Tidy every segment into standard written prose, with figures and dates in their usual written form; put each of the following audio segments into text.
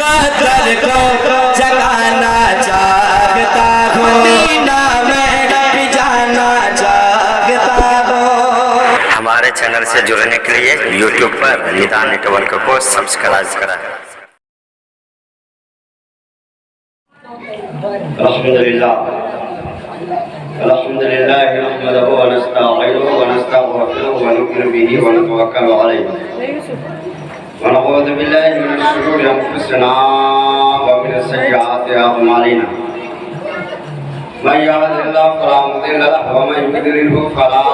مقدر کو جگانا چاہتا ہوں، مدینہ میں بھی جانا چاہتا ہوں۔ ہمارے چینل سے جڑنے کے لیے یوٹیوب پر ندا نیٹ ورک کو سبسکرائب کریں۔ الحمد لله نحمده ونستعينه ونستغفره ونؤمن به ونتوكل عليه ونعوذ بالله من شرور انفسنا ومن سيئات اعمالنا من يهده الله فلا مضل له ومن يضلل فلا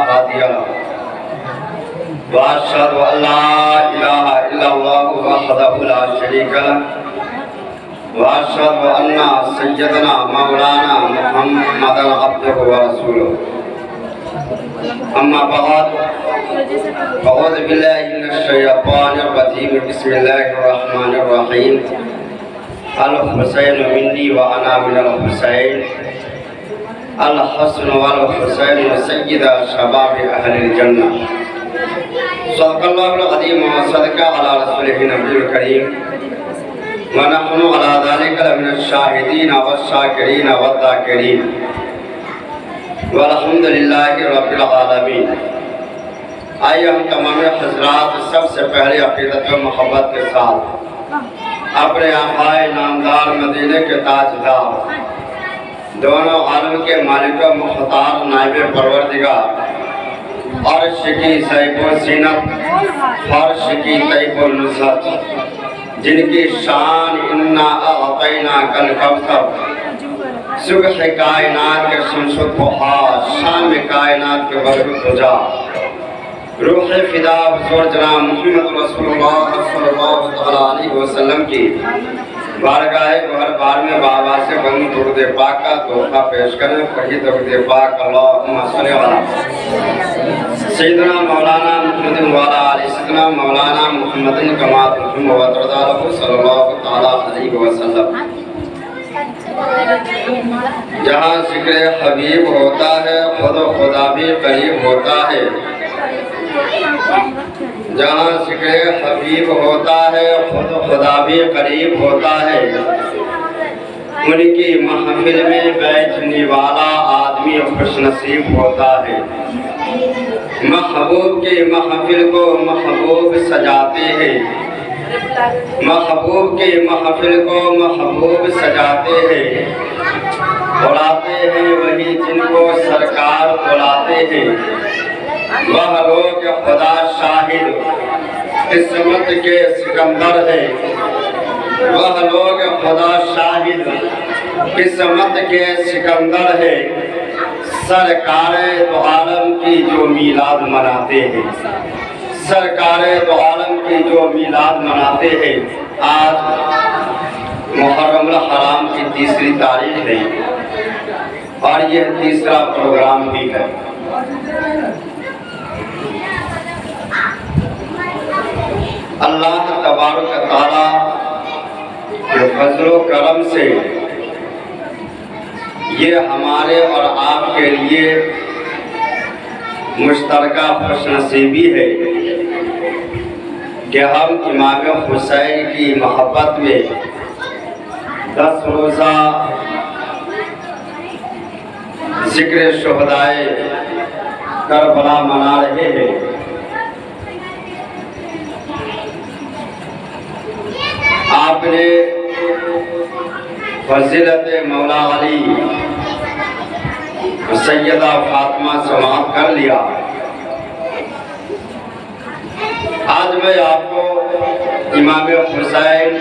هادي له واشهد ان لا اله الا الله وحده لا شريك له واشهد ان سيدنا مولانا محمدا عبده ورسوله اما بعد اعوذ بالله من الشيطان الرجيم بسم الله الرحمن الرحيم الحسين مني وانا من الحسين الحسن والحسين سيدا شباب اهل الجنه صدق الله العظيم وصدق على رسوله النبي الكريم ونحن على ذلك لمن الشاهدين والشاكرين والذاكرين والحمد لله رب العالمين۔ آئیے ہم تمام حضرات سب سے پہلے عقیدت و محبت کے ساتھ اپنے آقائے نامدار مدینے کے تاجدار دونوں عالم کے مالک و مختار نائب پروردگار عرش کی سیب و زینت فرش کی طیب و نصرت جن کی شان انا اعطیناک الکوثر صبح کائنات کے شمس و ضحا شام کائنات کے برق دجا روح فدا حضور جناب محمد رسول اللہ صلی اللہ علیہ وسلم کی بارگاہ گوہر بار میں بابا سے بند درود پاک کا تحفہ پیش کریں۔ پڑھی درود پاک اللہم صلی علی سیدنا مولانا محمد والا علی سیدنا مولانا محمد کما تحم و تردالہ صلی اللہ علیہ وسلم۔ جہاں ذکر حبیب ہوتا ہے خود و خدا بھی قریب ہوتا ہے، جہاں ذکر حبیب ہوتا ہے خود و خدا بھی قریب ہوتا ہے، ان کی محفل میں بیٹھنے والا آدمی خوش نصیب ہوتا ہے۔ محبوب کی محفل کو محبوب سجاتے ہیں، محبوب کی محفل کو محبوب سجاتے ہیں، بلاتے ہیں وہی جن کو سرکار بلاتے ہیں۔ وہ لوگ خدا شاہد قسمت کے سکندر ہے، وہ لوگ خدا شاہد قسمت کے سکندر ہے، سرکار دو عالم کی جو میلاد مناتے ہیں، سرکار دو عالم کی جو میلاد مناتے ہیں۔ آج محرم الحرام کی تیسری تاریخ ہے اور یہ تیسرا پروگرام بھی ہے۔ اللہ تبارک تعالیٰ کے فضل و کرم سے یہ ہمارے اور آپ کے لیے مشترکہ خوش نصیبی ہے کہ ہم امام حسین کی محبت میں 10 روزہ ذکر شہدائے کربلا منا رہے ہیں۔ آپ نے فضیلت مولا علی سیدہ فاطمہ سماعت کر لیا۔ آج میں آپ کو امام حسین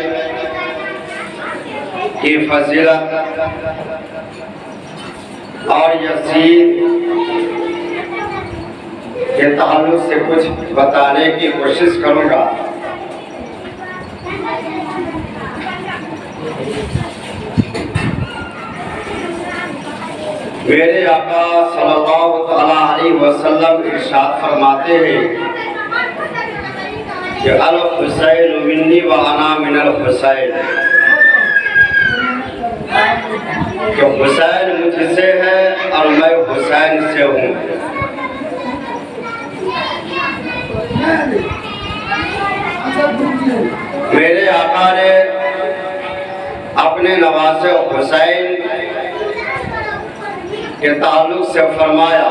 کی فضیلت اور یزید کے تعلق سے کچھ بتانے کی کوشش کروں گا۔ میرے آقا صلی اللہ علیہ وسلم ارشاد فرماتے ہیں کہ الحسین منی وانا من الحسین، کہ حسین مجھ سے ہے اور میں حسین سے ہوں۔ میرے آقا نے अपने नवासे हुसैन के ताल्लुक से फरमाया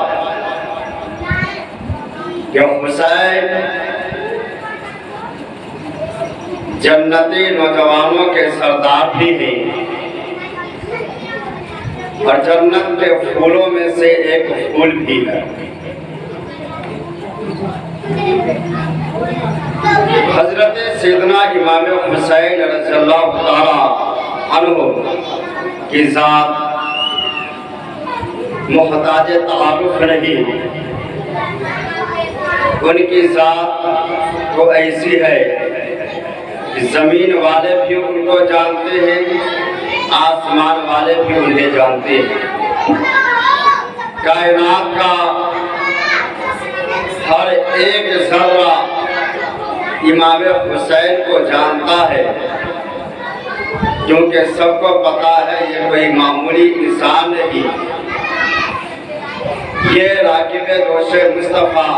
कि हुसैन जन्नती नौजवानों के सरदार भी हैं और जन्नत के फूलों में से एक फूल भी है। हजरत सैयदना इमाम हुसैन रज़ियल्लाहु ताला अन्हु की ज़ात मुहताज तारुफ नहीं, उनकी ज़ात तो ऐसी है कि ज़मीन वाले भी उनको जानते हैं, आसमान वाले भी उन्हें जानते हैं। कायनात का हर एक ज़र्रा इमाम हुसैन को जानता है, क्योंकि सबको पता है ये कोई मामूली इंसान नहीं, ये राकिब दोशे मुस्तफ़ा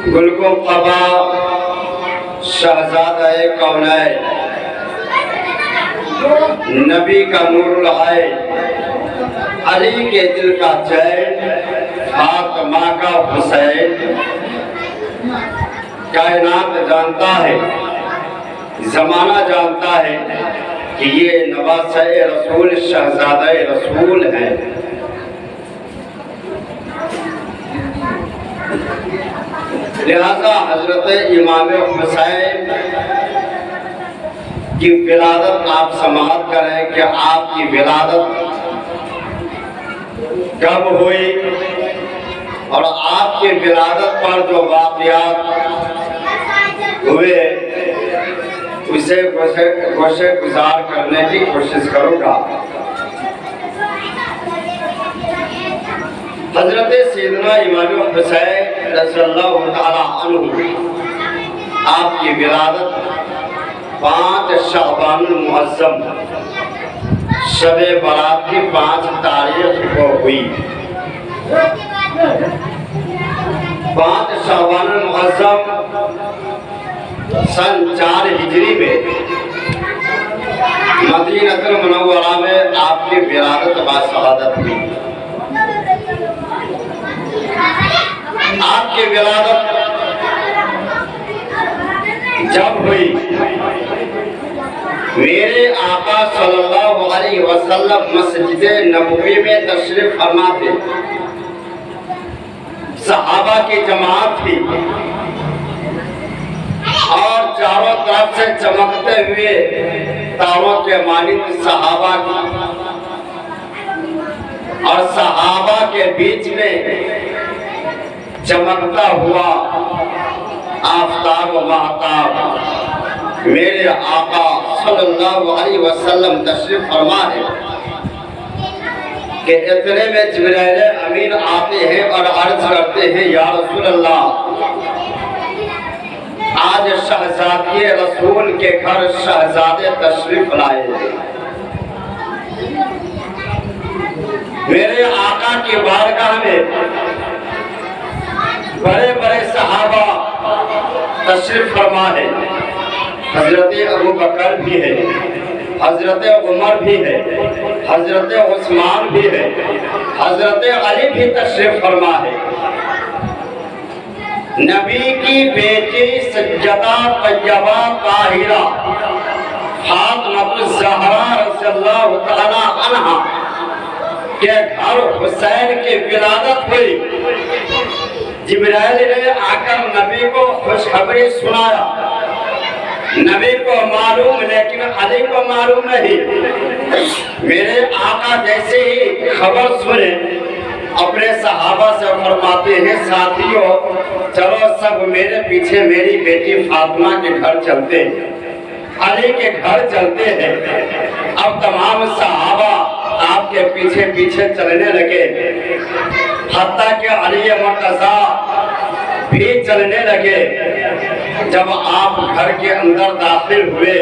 गुलगो क़बा शहज़ादा कौनैन नबी का नूरुल ऐन अली के दिल का चैन फातिमा का हुसैन कायनात जानता है, ज़माना जानता है कि ये नवासे रसूल शहज़ादा रसूल हैं। लिहाजा हजरत इमाम हुसैन की विलादत आप समाअत करें कि आपकी विलादत कब हुई और आपके विलादत पर जो वाक़यात हुए उसे गोशे गुजार करने की कोशिश करूँगा। हजरत सैयदना इमाम हुसैन रज़ियल्लाहु ताला अन्हु आपकी विलादत 5 शाबानुल मुअज़्ज़म शब-ए बारात की 5 तारीख को हुई। 5 शाबानुल मुअज़्ज़म सन 4 हिजरी में मदीनतुल मुनव्वरा में आपकी विलादत बाशहादत हुई। आपकी विलादत जब हुई मेरे आका सल्लल्लाहु अलैहि वसल्लम मस्जिद नबवी में तशरीफ फरमा थे, सहाबा की जमात थी और चारों तरफ से चमकते हुए तारों के मानिंद सहाबा और सहाबा के बीच में चमकता हुआ आफताब व महताब मेरे आका सल्लल्लाहु अलैहि वसल्लम तशरीफ फरमा है कि इतने में जिब्राइल अमीन आते हैं और अर्ज करते हैं, या रसूल अल्लाह, आज शहजादी रसूल के घर शहजादे तशरीफ लाए। मेरे आका की बारगाह में बड़े बड़े सहाबा तशरीफ फरमा है। हजरत अबू बकर भी है, हजरत उमर भी है, हजरत उस्मान भी है, हजरत अली भी तशरीफ फरमा है। नबी की बेटी सज्जदा तैयबा ताहिरा फातिमा ज़हरा रज़ियल्लाहु तआला अन्हा के घर हुसैन की विलादत हुई। जिब्राइल ने आकर नबी को खुशखबरी सुनाया। नबी को मालूम लेकिन अली को मालूम नहीं। मेरे आका जैसे ही खबर सुने अपने सहाबा से फरमाते हैं, साथियों चलो सब मेरे पीछे मेरी बेटी फातिमा के घर चलते हैं, अली के घर चलते हैं। अब तमाम सहाबा आपके पीछे पीछे चलने लगे, हत्ता के अली मुर्तज़ा भी चलने लगे। जब आप घर के अंदर दाखिल हुए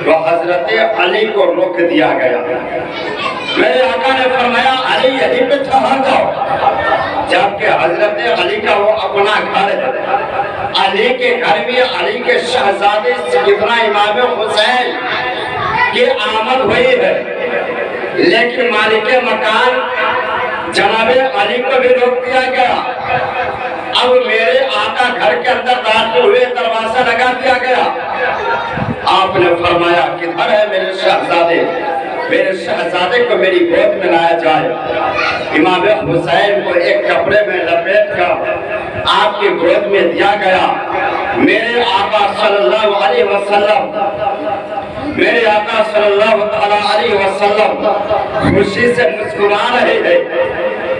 तो हजरत अली को रोक दिया गया। मेरे आका ने फरमाया, अली यहीं पे ठहर जाओ, जबकि हजरत अली का वो अपना घर है। अली के घर में अली के शहजादे सैयदना इमाम हुसैन की आमद हुई है, लेकिन मालिक मकान जनाबे अली को भी रोक दिया गया। अब मेरे आका घर के अंदर दाखिल हुए, दरवाजा लगा दिया गया। आपने फरमाया किधर है मेरे शहजादे, मेरे शहजादे को मेरी गोद में लाया जाए। इमाम हुसैन को एक कपड़े में लपेट कर आपकी गोद में दिया गया। मेरे आका सल्लल्लाहु अलैहि वसल्लम, मेरे आका सल्लल्लाहु अलैहि वसल्लम खुशी से मुस्कुरा रहे हैं,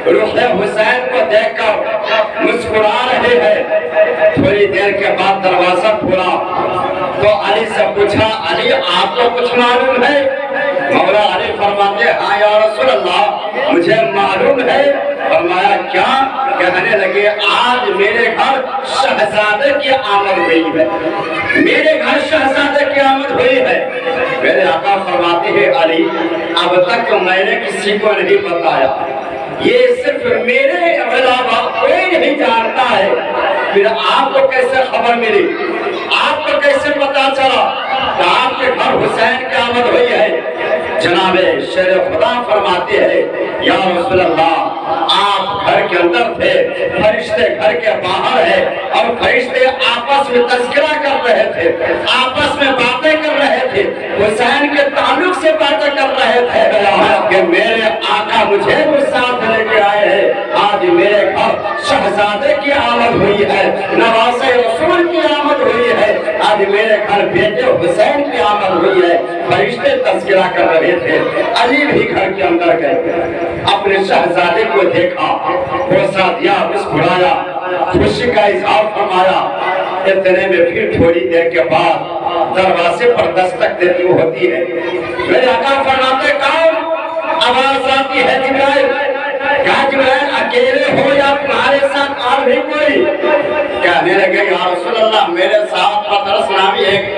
रूह हुसैन को देखकर मुस्कुरा रहे हैं। थोड़ी देर के बाद दरवाजा खुला तो अली से पूछा, अली आपको कुछ मालूम है? मौला अली फरमाते, हाँ या रसूल अल्लाह मुझे मालूम है। फरमाया क्या? कहने लगे आज मेरे घर शहजादे की आमद हुई है, मेरे घर शहजादे की आमद हुई है। मेरे आका फरमाते हैं अली अब तक मैंने किसी को नहीं बताया, ये सिर्फ मेरे अलावा कोई नहीं जानता है। फिर आपको कैसे खबर मिली, आपको कैसे पता चला कि आपके घर हुसैन की आमद हुई है? जनाबे शेर खुदा फरमाते हैं या रसूल अल्लाह आप घर के अंदर थे, फरिश्ते घर के बाहर है और फरिश्ते आपस में तज़किरा कर रहे थे, आपस में बातें कर रहे थे, हुसैन के ताल्लुक से बातें कर रहे थे कि मेरे आका मुझे भी साथ लेके आए हैं। आज मेरे घर शहजादे की आमद हुई है, नवासे रसूल की आमद हुई है, आज मेरे घर बेटे हुसैन की आमद हुई है। फरिश्ते तज़किरा कर रहे थे। अली भी घर के अंदर गए, अपने शहजादे को देखा, बोसा दिया, मुस्कुराया, खुशी का इजहार फरमाया। इतने में फिर थोड़ी देर के बाद दरवाजे पर दस्तक देती होती है। मेरे आका फरमाते कौन? आवाज आती है जिब्राइल। क्या जिब्राइल अकेले हो या तुम्हारे साथ और भी कोई? कहने लगे या रसूल अल्लाह मेरे साथ पतरस नामी एक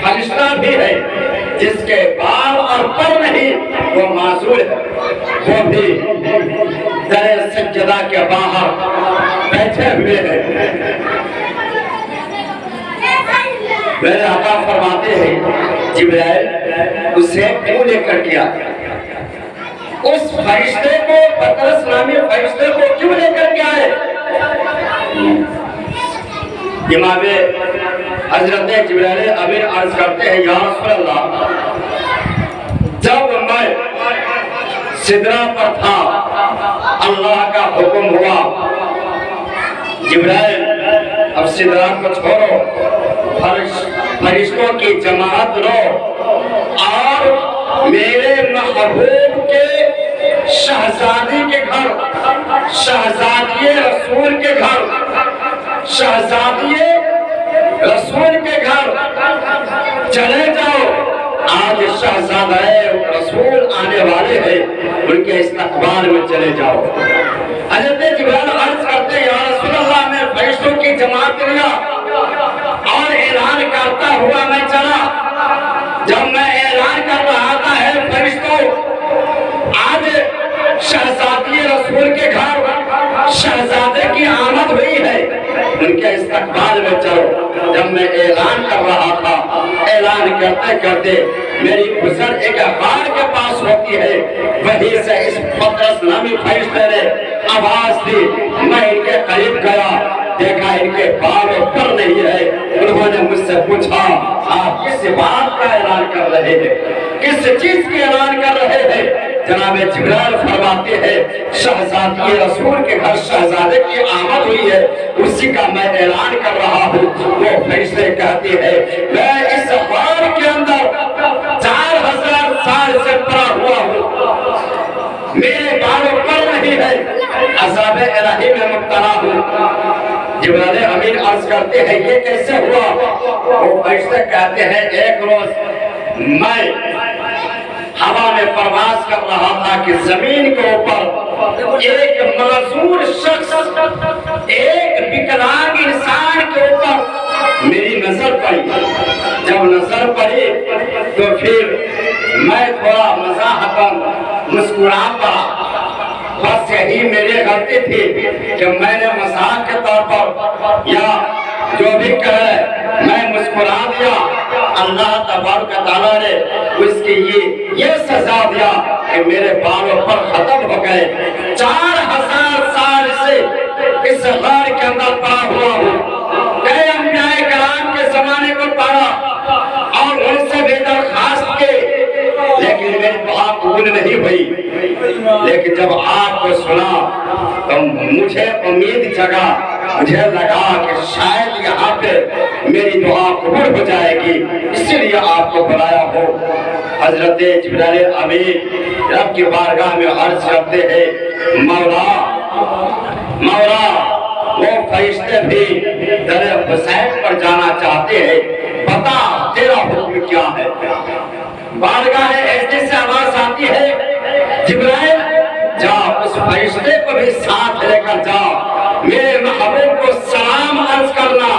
फरिश्ता भी है जिसके बाल और पर नहीं, वो मासूर है, वो भी दरे सज्जदा के बाहर बैठे हुए हैं। मेरे आका फरमाते हैं जिब्राइल उसे क्यों लेकर के आया? उस फरिश्ते को, पतरस नामी फरिश्ते को क्यों लेकर के आए? इमाम हजरत जिब्राइल अमीन अर्ज करते हैं या रसूल अल्लाह जब मैं सिदरा पर था अल्लाह का हुक्म हुआ जिब्राइल अब सिदरा को छोड़ो, फरिश्तों की जमात लो और मेरे महबूब के शहजादी के घर, शहजादी रसूल के घर, शहजादी रसूल के घर चले जाओ। आज शहजादा रसूल आने वाले हैं, उनके इस्तकबाल में चले जाओ। हज़रत जिब्राइल अर्ज करते हैं या रसूल अल्लाह मैं फरिश्तों की जमात लिया और ऐलान करता हुआ मैं चला। जब मैं ऐलान कर रहा था है फरिश्तों आज शहजादी रसूल के घर शहजादे की आमद हुई है, उनके इस्तकबाल में चलो। जब मैं ऐलान कर रहा था, ऐलान करते करते मेरी गुजर एक गार के पास होती है, वहीं से इस पतरस नामी फरिश्ते ने आवाज दी। मैं इनके करीब गया, देखा इनके बालों पर नहीं है। उन्होंने मुझसे पूछा आप किस बात का ऐलान कर रहे हैं, किस चीज की ऐलान कर रहे हैं? जनाब जिब्राइल फरमाते हैं शहजादी रसूल के घर शहजादे की आमद हुई है, उसी का मैं ऐलान कर रहा हूँ। वो फरिश्ते कहते हैं मैं इस गार के अंदर 4000 साल से पड़ा हुआ हूँ, मेरे बालों पर नहीं है, अज़ाब इलाही में मुब्तला हूँ। जिब्राइल अमीन अर्ज करते हैं ये कैसे हुआ? वो फरिश्ते कहते हैं एक रोज मैं हवा में प्रवास कर रहा था कि जमीन के ऊपर एक मासूर शख्स, एक विकलांग इंसान के ऊपर मेरी नजर पड़ी। जब नजर पड़ी तो फिर मैं थोड़ा मज़ाहतन मुस्कुरा पड़ा। बस यही मेरी गलती थी कि मैंने मजाक के तौर पर या جو بھی کہے میں مسکرا دیا، اللہ تبارک تعالیٰ نے اس کی یہ سزا دیا کہ میرے بالوں پر ختم ہو گئے۔ 4000 سال سے اس غار کے اندر پڑا ہوا ہوں، کئی انبیاء کرام کے زمانے کو پڑھا اور ان سے بھی درخواست کی، لیکن میری دعا قبول نہیں ہوئی۔ لیکن جب آپ کو سنا تو مجھے امید جگا، مجھے لگا کہ شاید یہاں پہ میری دعا قبول ہو جائے گی، اسی لیے آپ کو بلایا ہو۔ حضرت جبرائیل امین رب کی بارگاہ میں عرض کرتے ہیں، مولا مولا وہ فرشتے بھی در حسین پر جانا چاہتے ہیں، بتا تیرا حکم کیا ہے؟ بارگاہ ایسے سے آواز آتی ہے، جبرائیل جا اس فرشتے کو بھی ساتھ لے کر جا، میرے محبوب کو سلام عرض کرنا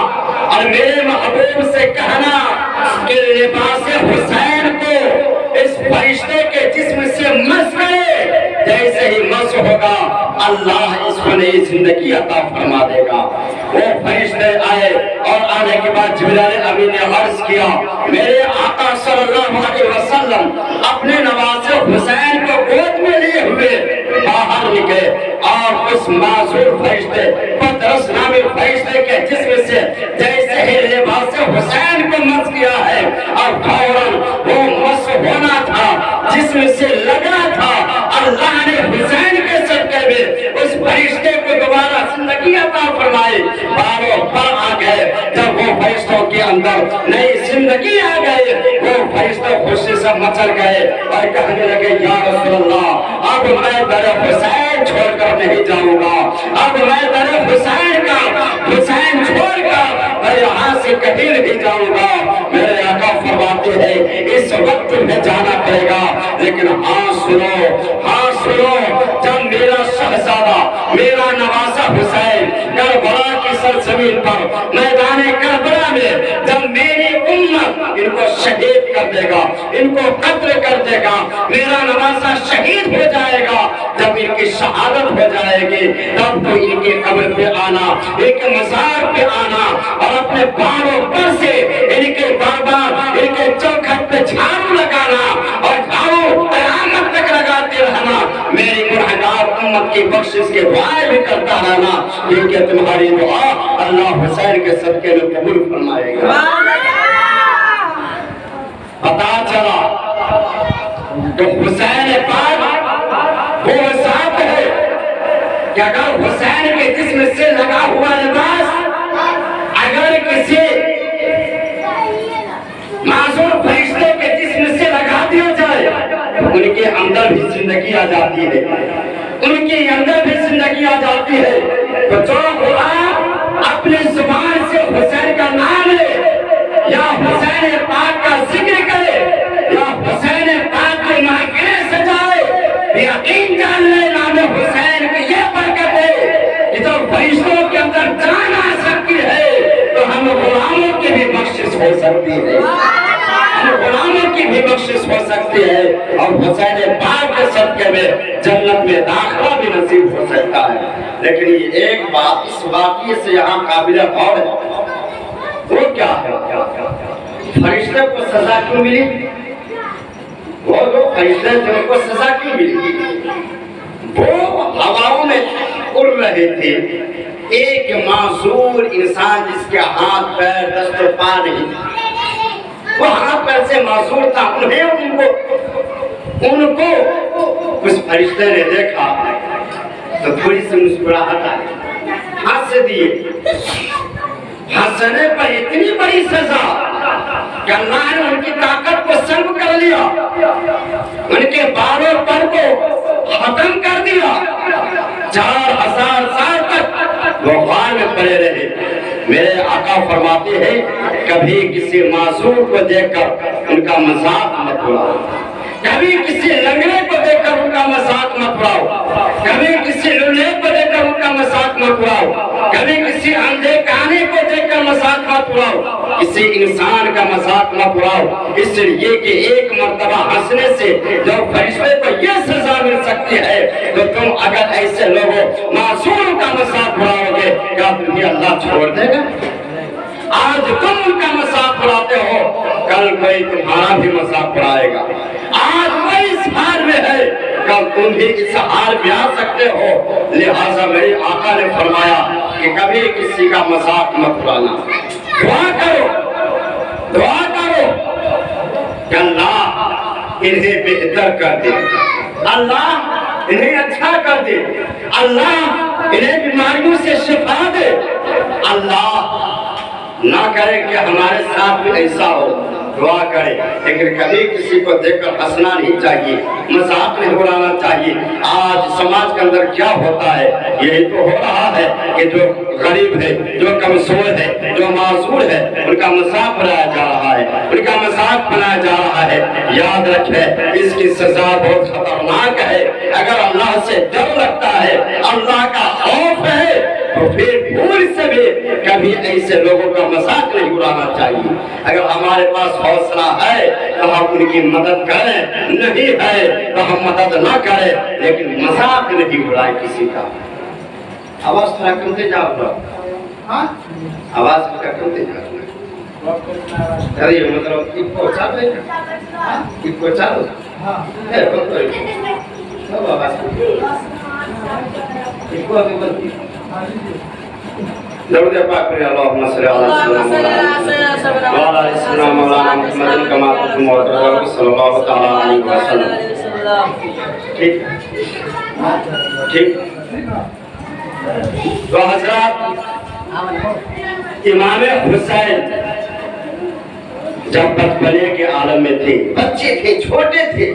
اور میرے محبوب سے کہنا کہ لباس حسین کو اس فرشتے کے جسم سے مس کرے، جیسے ہی مس ہوگا اللہ اس کو نئی زندگی عطا فرما دے گا۔ وہ فرشتے آئے اور آنے کے بعد جبرائیل امین نے عرض کیا، میرے آقا صلی اللہ علیہ وسلم اپنے نواسے حسین کو گود میں لیے ہوئے باہر نکلے اور اس معذور فرشتے پطرس نامی فرشتے کے جسم سے جیسے ہی لباس حسین کو مس کیا ہے اور فوراً وہ مس ہونا تھا، جسم سے لگنا تھا، اللہ نے حسین کے صدقے میں اس فرشتے کو دوبارہ زندگی عطا فرمائی، بالوں پر آ گئے۔ جب وہ فرشتوں کے اندر نئی زندگی آ گئی، وہ فرشتے خوشی سے مچل گئے اور کہنے لگے، یا رسول اللہ اب میں در حسین چھوڑ کر نہیں جاؤں گا، اب میں در حسین چھوڑ کر میں یہاں سے کہیں نہیں جاؤں گا۔ میرے آقا فرماتے ہیں اس وقت میں جانا پڑے گا، لیکن ہاں سنو، جب میرا شہزادہ میرا نواسہ حسین کربلا کی سرزمین پر میدان کربلا میں جب میری امت ان کو شہید کر دے گا، ان کو قتل کر دے گا، میرا نواسہ شہید ہو جائے گا، جب ان کی شہادت ہو جائے گی تب تو ان کے قبر پہ آنا، ان کے مزار پہ آنا اور اپنے بالوں پر سے ان کے بار ان کے چوکھٹ پہ جھاڑو لگانا اور جھاڑو قیامت تک لگاتے رہنا، میری گنہگار امت کی بخشش کے دعائیں بھی کرتا رہنا، کیونکہ تمہاری دعا اللہ حسین کے صدقے میں قبول فرمائے گا۔ پتا چلا تو حسین پاک وہ ذات ہے کہ اگر حسین کے جسم سے لگا ہوا لباس اگر کسی معذور فرشتے کے جسم سے لگا دیا جائے تو ان کے اندر بھی زندگی آ جاتی ہے، ان کے اندر بھی زندگی آ جاتی ہے۔ تو جو قرآن اپنی زبان سے حسین کا نام لے یا حسین پاک کا ذکر کرے یا حسین پاک کے محفلیں سجائے، یقین جان لے نام حسین کی یہ برکت ہے کہ جب فرشتوں کے اندر جان آ سکتی ہے تو ہم غلاموں کی بھی بخشش ہو سکتی ہے، ہم غلاموں کی بھی بخشش ہو سکتی ہے اور حسین پاک کے صدقے میں جنت میں داخلہ بھی نصیب ہو سکتا ہے۔ لیکن یہ ایک بات اس واقعے سے یہاں قابل غور ہے، وہ کیا ہے؟ فرشتے کو سزا کیوں ملی؟ وہ جو فرشتے تھے ان کو سزا کیوں ملی؟ وہ ہواؤں میں اڑ رہے تھے، ایک معذور انسان جس کے ہاتھ پیر دست و پا نہیں، وہ ہاتھ پیر سے معذور تھا، ان کو اس فرشتے نے دیکھا تو تھوڑی سی مسکراہٹ آئی، ہنس دیے۔ ہنسنے پر اتنی بڑی سزا کہ اللہ نے ان کی طاقت کو سلب کر لیا، ان کے بالوں پر کو ختم کر دیا، 4000 سال تک وہ غار میں پڑے رہے۔ میرے آقا فرماتے ہیں کبھی کسی معذور کو دیکھ کر ان کا مذاق مت اڑاؤ، کبھی کسی لنگڑے کو دیکھ کر ان کا مذاق مت اڑاؤ، کبھی کسی لولے کو دیکھ کر ان کا مذاق مت اڑاؤ، کبھی کسی اندھے کانے کو دیکھ کر مذاق مت اڑاؤ، کسی انسان کا مذاق مت اڑاؤ، اس لیے کہ ایک مرتبہ ہنسنے سے جو فرشتے کو یہ سزا مل سکتی ہے تو تم اگر ایسے لوگوں معصوم کا مذاق اڑاؤ گے کیا تمہیں اللہ چھوڑ دے گا؟ آج تم ان کا مذاق اڑاتے ہو، کل کوئی تمہارا بھی مذاق اڑائے گا۔ آج وہ اس حال میں ہے، کل تم بھی اس حال میں آ سکتے ہو۔ لہٰذا میرے آقا نے فرمایا کہ کبھی کسی کا مذاق مت اڑانا، دعا کرو، دعا کرو کہ اللہ انہیں بہتر کر دے، اللہ انہیں اچھا کر دے، اللہ انہیں بیماریوں سے شفا دے۔ اللہ نہ کرے کہ ہمارے ساتھ بھی ایسا ہو، دعا کرے، لیکن کبھی کسی کو دیکھ کر ہنسنا نہیں چاہیے، مذاق نہیں اڑانا چاہیے۔ آج سماج کے اندر کیا ہوتا ہے، یہی تو ہو رہا ہے کہ جو غریب ہے، جو کمزور ہے، جو معذور ہے، ان کا مذاق بنایا جا رہا ہے، ان کا مذاق بنایا جا رہا ہے۔ یاد رکھے اس کی سزا بہت خطرناک ہے۔ اگر اللہ سے ڈر لگتا ہے، اللہ کا خوف ہے، تو پھر بھول سے بھی کبھی ایسے لوگوں کا مذاق نہیں اڑانا چاہیے۔ اگر ہمارے پاس حوصلہ ہے تو ہم ان کی مدد کریں، نہیں ہے تو ہم مدد نہ کریں، لیکن مذاق نہیں اڑائے کسی کا۔ آواز تھوڑا کم دے جاؤ گا، آواز تھوڑا کم دے جاؤ گا۔ ارے مطلب کو چالو ہے، کو چالو ہے، سب آواز کو ابھی بندی درود پاک پر اللہم صلی اللہ علیہ وسلم مولانا محمد کما قسم و رسول صلی اللہ تعالی علیہ وسلم۔ ٹھیک ٹھیک تو حضرات، امام حسین جب بچپنے کے عالم میں تھے، بچے تھے، چھوٹے تھے،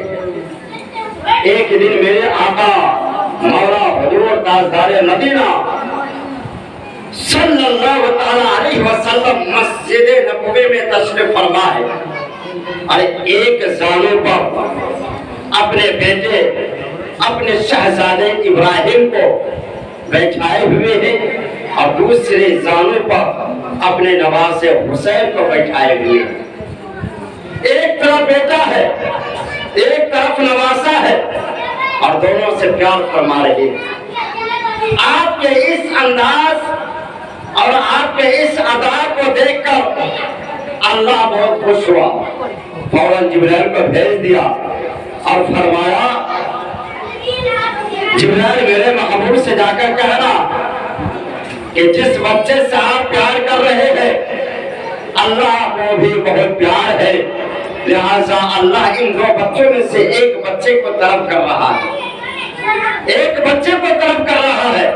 ایک دن میرے آقا مولا حضور تاجدار مدینہ صلی اللہ تعالی علیہ وسلم مسجد نبوی میں تشریف فرما ہے، اور ایک زانو پر اپنے بیٹے، اپنے شہزادے ابراہیم کو بیٹھائے ہوئے ہیں، اور دوسرے زانو پر اپنے نواسے حسین کو بیٹھائے ہوئے ہیں۔ ایک طرف بیٹا ہے، ایک طرف نواسا ہے، اور دونوں سے پیار فرما رہے ہیں۔ آپ کے اس انداز اور آپ کے اس ادا کو دیکھ کر اللہ بہت خوش ہوا، فوراً جبرائیل کو بھیج دیا اور فرمایا جبرائیل میرے محبوب سے جا کر کہنا کہ جس بچے سے آپ پیار کر رہے ہیں اللہ کو بھی بہت پیار ہے، لہٰذا اللہ ان دو بچوں میں سے ایک بچے کو طلب کر رہا ہے، ایک بچے کو طلب کر رہا ہے۔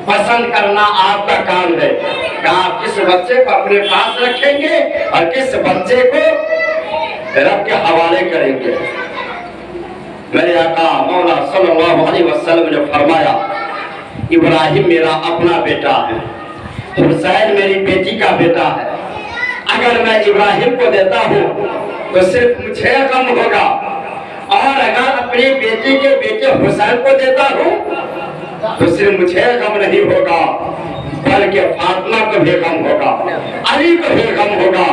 پسند کرنا آپ کا کام ہے کہ آپ کس بچے کو اپنے پاس رکھیں گے اور کس بچے کو رب کے حوالے کریں گے۔ میرے آقا مولا صلی اللہ علیہ وسلم نے فرمایا ابراہیم میرا اپنا بیٹا ہے، حسین میری بیٹی کا بیٹا ہے، اگر میں ابراہیم کو دیتا ہوں تو صرف مجھے غم ہوگا، اور اگر اپنی بیٹی کے بیٹے حسین کو دیتا ہوں تو صرف مجھے غم نہیں ہوگا بلکہ فاطمہ کو بھی غم ہوگا، علی کو بھی غم ہوگا۔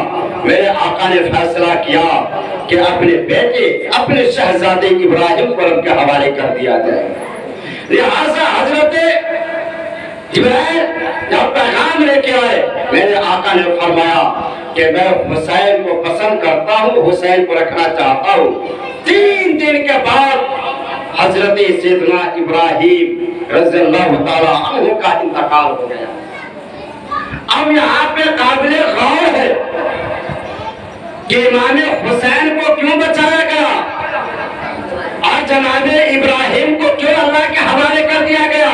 میرے آقا نے فیصلہ کیا کہ اپنے بیٹے، اپنے شہزادے ابراہیم کو رب کے حوالے کر دیا جائے۔ لہٰذا حضرت جبرائیل جب پیغام لے کے آئے، میرے آقا نے فرمایا کہ میں حسین کو پسند کرتا ہوں، حسین کو رکھنا چاہتا ہوں۔ 3 دن کے بعد حضرت سیدنا ابراہیم رضی اللہ تعالیٰ عنہ کا انتقال ہو گیا۔ اب یہاں پہ قابل غور ہے کہ امام حسین کو کیوں بچایا گیا اور جناب ابراہیم کو کیوں اللہ کے حوالے کر دیا گیا؟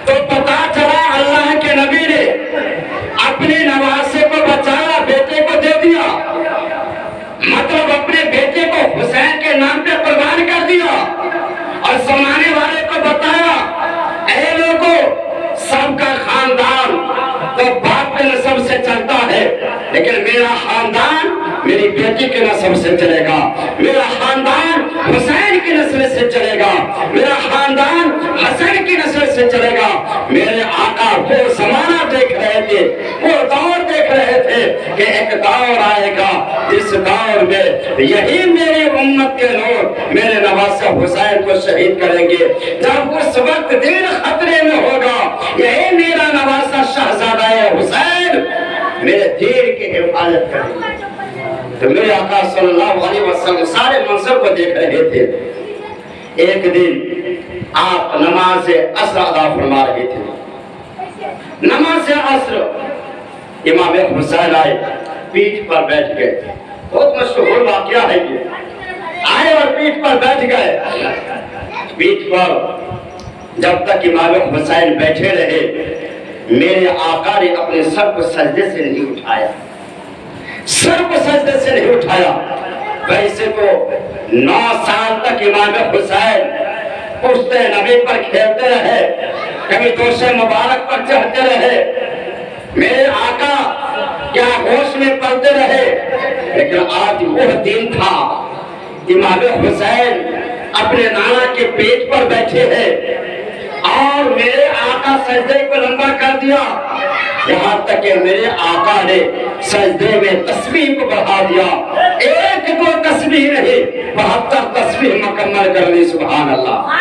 تو پتا چلا اللہ کے نبی نے اپنے نواسے کو بچایا، بیٹے کو دے دیا، مطلب اپنے بیٹے کو حسین کے نام پہ قربان کر دیا، اور زمانے والے کو بتایا اے لوگوں سب کا خاندان تو باپ کے نسب سے چلتا ہے، لیکن میرا خاندان میری بیٹی کے نسب سے چلے گا، میرا خاندان حسین کی نسل سے چلے گا، میرا خاندان حسن کی نسل سے چلے گا۔ میرے آقا وہ زمانہ دیکھ رہے تھے، وہ دور دیکھ رہے تھے کہ ایک دور آئے گا، اس دور میں یہی میری امت کے لوگ میرے نواسہ حسین کو شہید کریں گے۔ جب اس وقت دین خطرے میں ہوگا، یہی میرا نواسہ شہزادہ حسین میرے دین کی حفاظت کریں. تو میرے آقا صلی اللہ علیہ وسلم سارے منظر کو دیکھ رہے تھے. ایک دن آپ نماز عصر ادا فرما رہے تھے. نماز عصر امام حسین آئے, پیٹھ پر بیٹھ گئے. بہت مشہور واقعہ ہے یہ. آئے اور پیٹھ پر بیٹھ گئے. پیٹھ پر جب تک امام حسین بیٹھے رہے, میرے آقا نے اپنے سر کو سجدے سے نہیں اٹھایا. سر کو سجدے سے نہیں اٹھایا. ویسے تو 9 سال تک امام حسین پشت نبی پر کھیلتے رہے, کبھی دوش مبارک پر چڑھتے رہے, میرے آقا کیا ہوش میں پڑتے رہے. لیکن آج وہ دن تھا امام حسین اپنے نانا کے پیٹ پر بیٹھے ہیں اور میرے آقا سجدے کو لمبا کر دیا, یہاں تک کہ میرے آقا نے سجدے میں تسبیح کو بڑھا دیا. 1-2 تسبیح نہیں, 72 تسبیح مکمل کر لی. سبحان اللہ.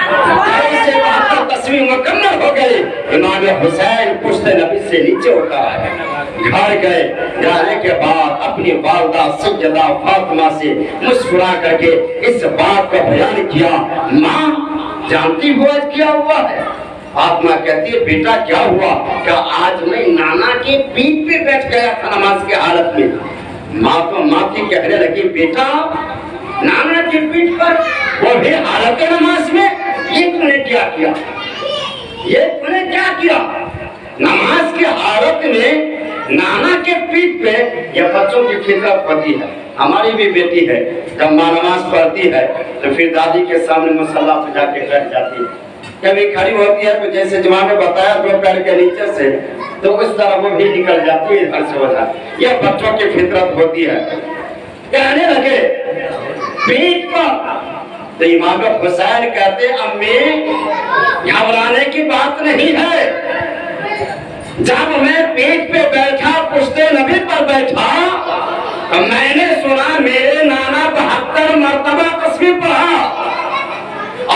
ایسے 72 تسبیح مکمل ہو گئی. امام حسین پشت نبی سے نیچے اتر آئے, گھر گئے. جانے کے بعد اپنی والدہ سیدہ فاطمہ سے مسکرا کر کے اس بات کا بیان کیا. ماں جانتی ہو آج کیا ہوا ہے؟ فاطمہ کہتی ہے بیٹا کیا ہوا؟ کہ آج میں نانا کے پیٹ پہ بیٹھ گیا تھا نماز کے حالت میں. ماں تو ماں کی کہنے لگی بیٹا نانا کی پیٹ پر, وہ بھی حالت نماز میں, یہ تم نے کیا کیا؟ یہ تم نے کیا کیا؟ نماز کی حالت میں نانا کے پیٹ پہ. یہ بچوں کی فطرت ہوتی ہے. ہماری بھی بیٹی ہے, جب ماں نماز پڑھتی ہے تو پھر دادی کے سامنے مصلی پہ جا کے بیٹھ جاتی ہے. کبھی کھڑی ہوتی ہے تو جیسے جماع میں بتایا 2 پیر کے نیچے سے, تو اس طرح وہ بھی نکل جاتی ہے ادھر سے ادھر. یہ بچوں کی فطرت ہوتی ہے. کہنے لگے پیٹ پر, تو امام حسین کہتے امی گھبرانے کی بات نہیں ہے. جب میں پیٹ پہ بیٹھا, پشت نبی پر بیٹھا, تو میں نے سنا میرے نانا 72 مرتبہ تسبیح پڑھا,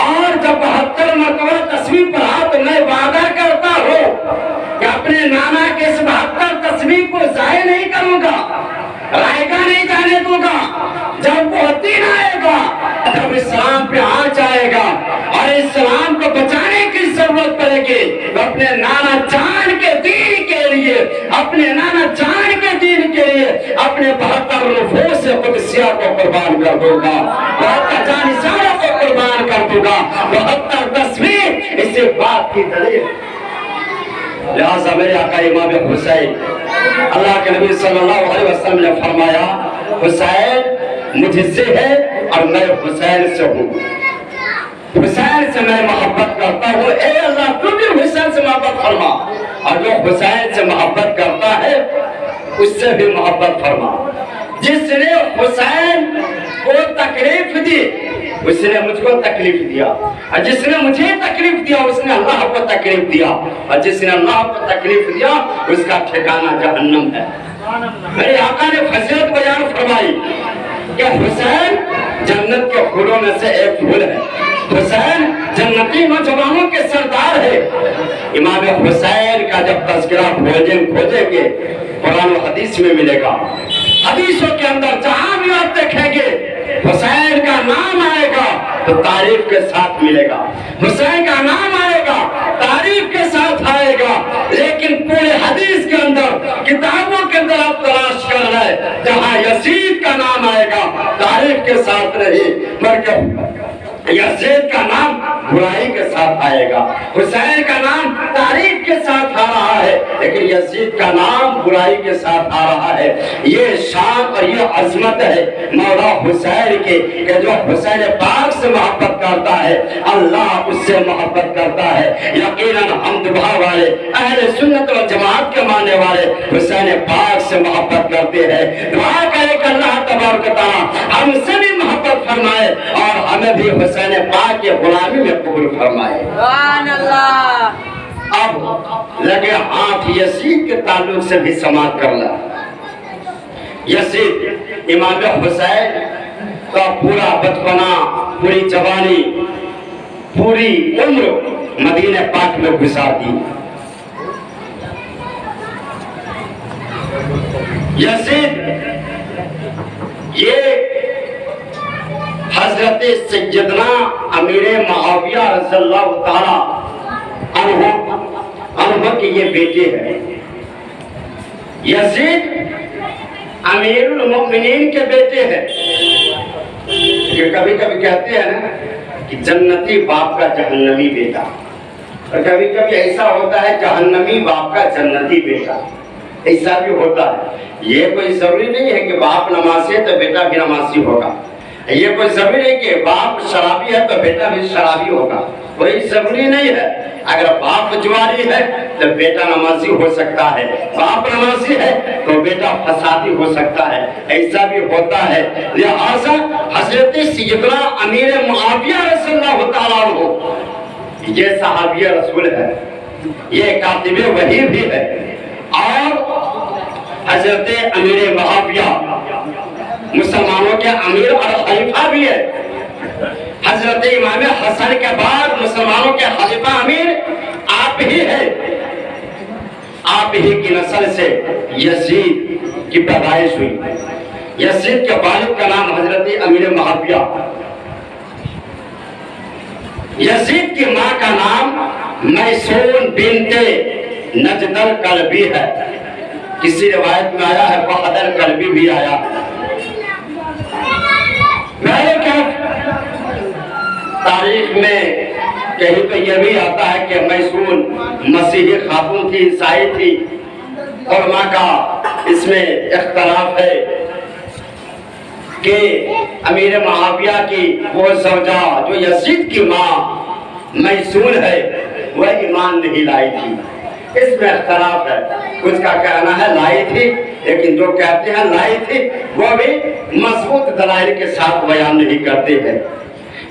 اور جب 72 مرتبہ تسبیح پڑھا تو میں وعدہ کرتا ہوں کہ اپنے نانا کے اس 72 تسبیح کو ضائع نہیں کروں گا, رائے گا نہیں جانے دوں گا. جب وہ دن آئے گا, جب اسلام پہ آنچ آئے گا اور اسلام کو بچانے کی ضرورت پڑے گی, تو اپنے نانا جان کے دین کے لیے, اپنے نانا جان کے دین کے لیے اپنے 72 نفوس قدسیہ کو قربان کر دوں گا, 72 جانشینوں کو قربان کر دوں گا. 72 تسبیح اسی بات کی دلیل. لہذا میرے آقا امام حسین, اللہ کے نبی صلی اللہ علیہ وسلم نے فرمایا حسین مجھ سے ہے اور میں حسین سے ہوں. حسین سے میں محبت کرتا ہوں. اے اللہ تو بھی حسین سے محبت فرما, اور جو حسین سے محبت کرتا ہے اس سے بھی محبت فرما. جس نے حسین کو تکلیف دی اس نے مجھ کو تکلیف دیا, اور جس نے مجھے تکلیف دیا اس نے اللہ کو تکلیف دیا, اور جس نے اللہ کو تکلیف دیا اس کا ٹھکانہ جہنم ہے. میرے آقا نے فضیلت بیان فرمائی کہ حسین جنت کے پھولوں میں سے ایک پھول ہے. حسین جنتی نوجوانوں کے سردار ہے. امام حسین کا جب تذکرہ کھوجیں گے قرآن و حدیث میں ملے گا. حدیثوں کے اندر جہاں بھی آپ دیکھیں گے حسین کا نام آئے گا تو تعریف کے ساتھ ملے گا. حسین کا نام آئے گا تعریف کے ساتھ آئے گا. لیکن پورے حدیث کے اندر, کتابوں کے اندر آپ تلاش کر رہے جہاں یزید کا نام آئے گا تعریف کے ساتھ نہیں, بلکہ یزید کا نام برائی کے ساتھ آئے گا. حسین کا نام تعریف کے ساتھ آ رہا ہے, لیکن یزید کا نام برائی کے ساتھ آ رہا ہے. یہ شان اور یہ عظمت ہے مولا حسین کی کہ جو حسین پاک سے محبت کرتا ہے اللہ اس سے محبت کرتا ہے. یقیناً ہم دعا والے اہل سنت و جماعت کے ماننے والے حسین پاک سے محبت کرتے ہیں. دعا کرے کہ اللہ تبارک و تعالی ہم سے بھی محبت فرمائے اور ہمیں بھی حسین پاک کے غلامی میں قبول فرمائے. سبحان اللہ. اب لگے ہاتھ یزید کے تعلق سے بھی سماعت کرنا. یزید امام حسین کا پورا بچپنا, پوری جوانی, پوری عمر مدینہ پاک میں گزار دی. यजीद ये हजरत सैयदना अमीर मुआविया रज़ियल्लाहु ताला अन्हु के ये बेटे हैं। यजीद अमीरुल मोमिनीन के बेटे हैं। कभी कभी कहते हैं ना कि जन्नती बाप का जहन्नमी बेटा, और कभी कभी ऐसा होता है जहन्नमी बाप का जन्नती बेटा, ऐसा भी होता है। ये कोई जरूरी नहीं है कि बाप नमाजी है तो बेटा भी नमाजी होगा, ये कोई जरूरी नहीं कि बाप शराबी है तो बेटा भी शराबी होगा, कोई जरूरी नहीं है। अगर बाप जुआरी है तो बेटा नमाजी हो सकता है, बाप नमाजी है तो बेटा फसादी हो सकता है, ऐसा भी होता है। लिहाजा हजरत सैयदना अमीर मुआविया रज़ियल्लाहु ताला अन्हु ये सहाबी रसूल है, ये कातिबे वही भी है, और हजरत अमीर मुआविया मुसलमानों के अमीर और खलीफा भी है। हजरत इमाम हसन के बाद मुसलमानों के खलीफा अमीर आप ही है। आप ही की नस्ल से यजीद की पैदाइश हुई। यजीद के वालिद का नाम हजरत अमीर मुआविया। यजीद की माँ का नाम मैसून बिनते नजदल कल्बी है। किसी रिवायत में आया है बहादुर कल्बी भी आया। तारीख में कहीं तो यह भी आता है कि मैसून मसीही खातून थी, ईसाई थी, और माँ का इसमें इख्तलाफ है कि अमीर मुआविया की वो ज़ौजा जो यजीद की माँ मैसून है वह ईमान नहीं लाई थी, इसमें इख्तलाफ है। कुछ का कहना है लाई थी, लेकिन जो कहते हैं लाई थी वो भी मजबूत दलाइल के साथ बयान नहीं करते हैं,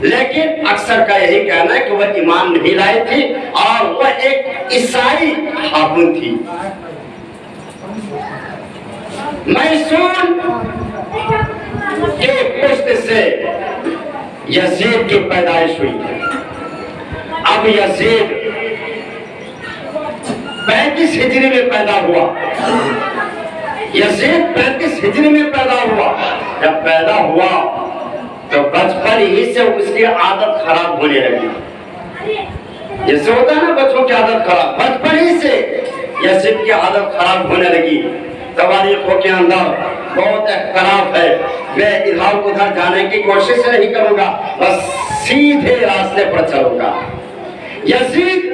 लेकिन अक्सर का यही कहना है कि वह ईमान नहीं लाई थी और वह एक ईसाई खातून थी। मैसून के पुष्ट से यजीद की पैदाइश हुई। अब यजीद 35 हिजरी में पैदा हुआ। यजीद 35 हिजरी में पैदा हुआ। जब पैदा हुआ तो बचपन ही से उसकी आदत खराब होने लगी। जैसे होता है ना बच्चों की आदत खराब, बचपन ही से यजीद की आदत खराब होने लगी। तवारीखों के अंदर बहुत इख्तलाफ है, मैं इधर उधर जाने की कोशिश नहीं करूंगा, बस सीधे रास्ते पर चलूंगा। यजीद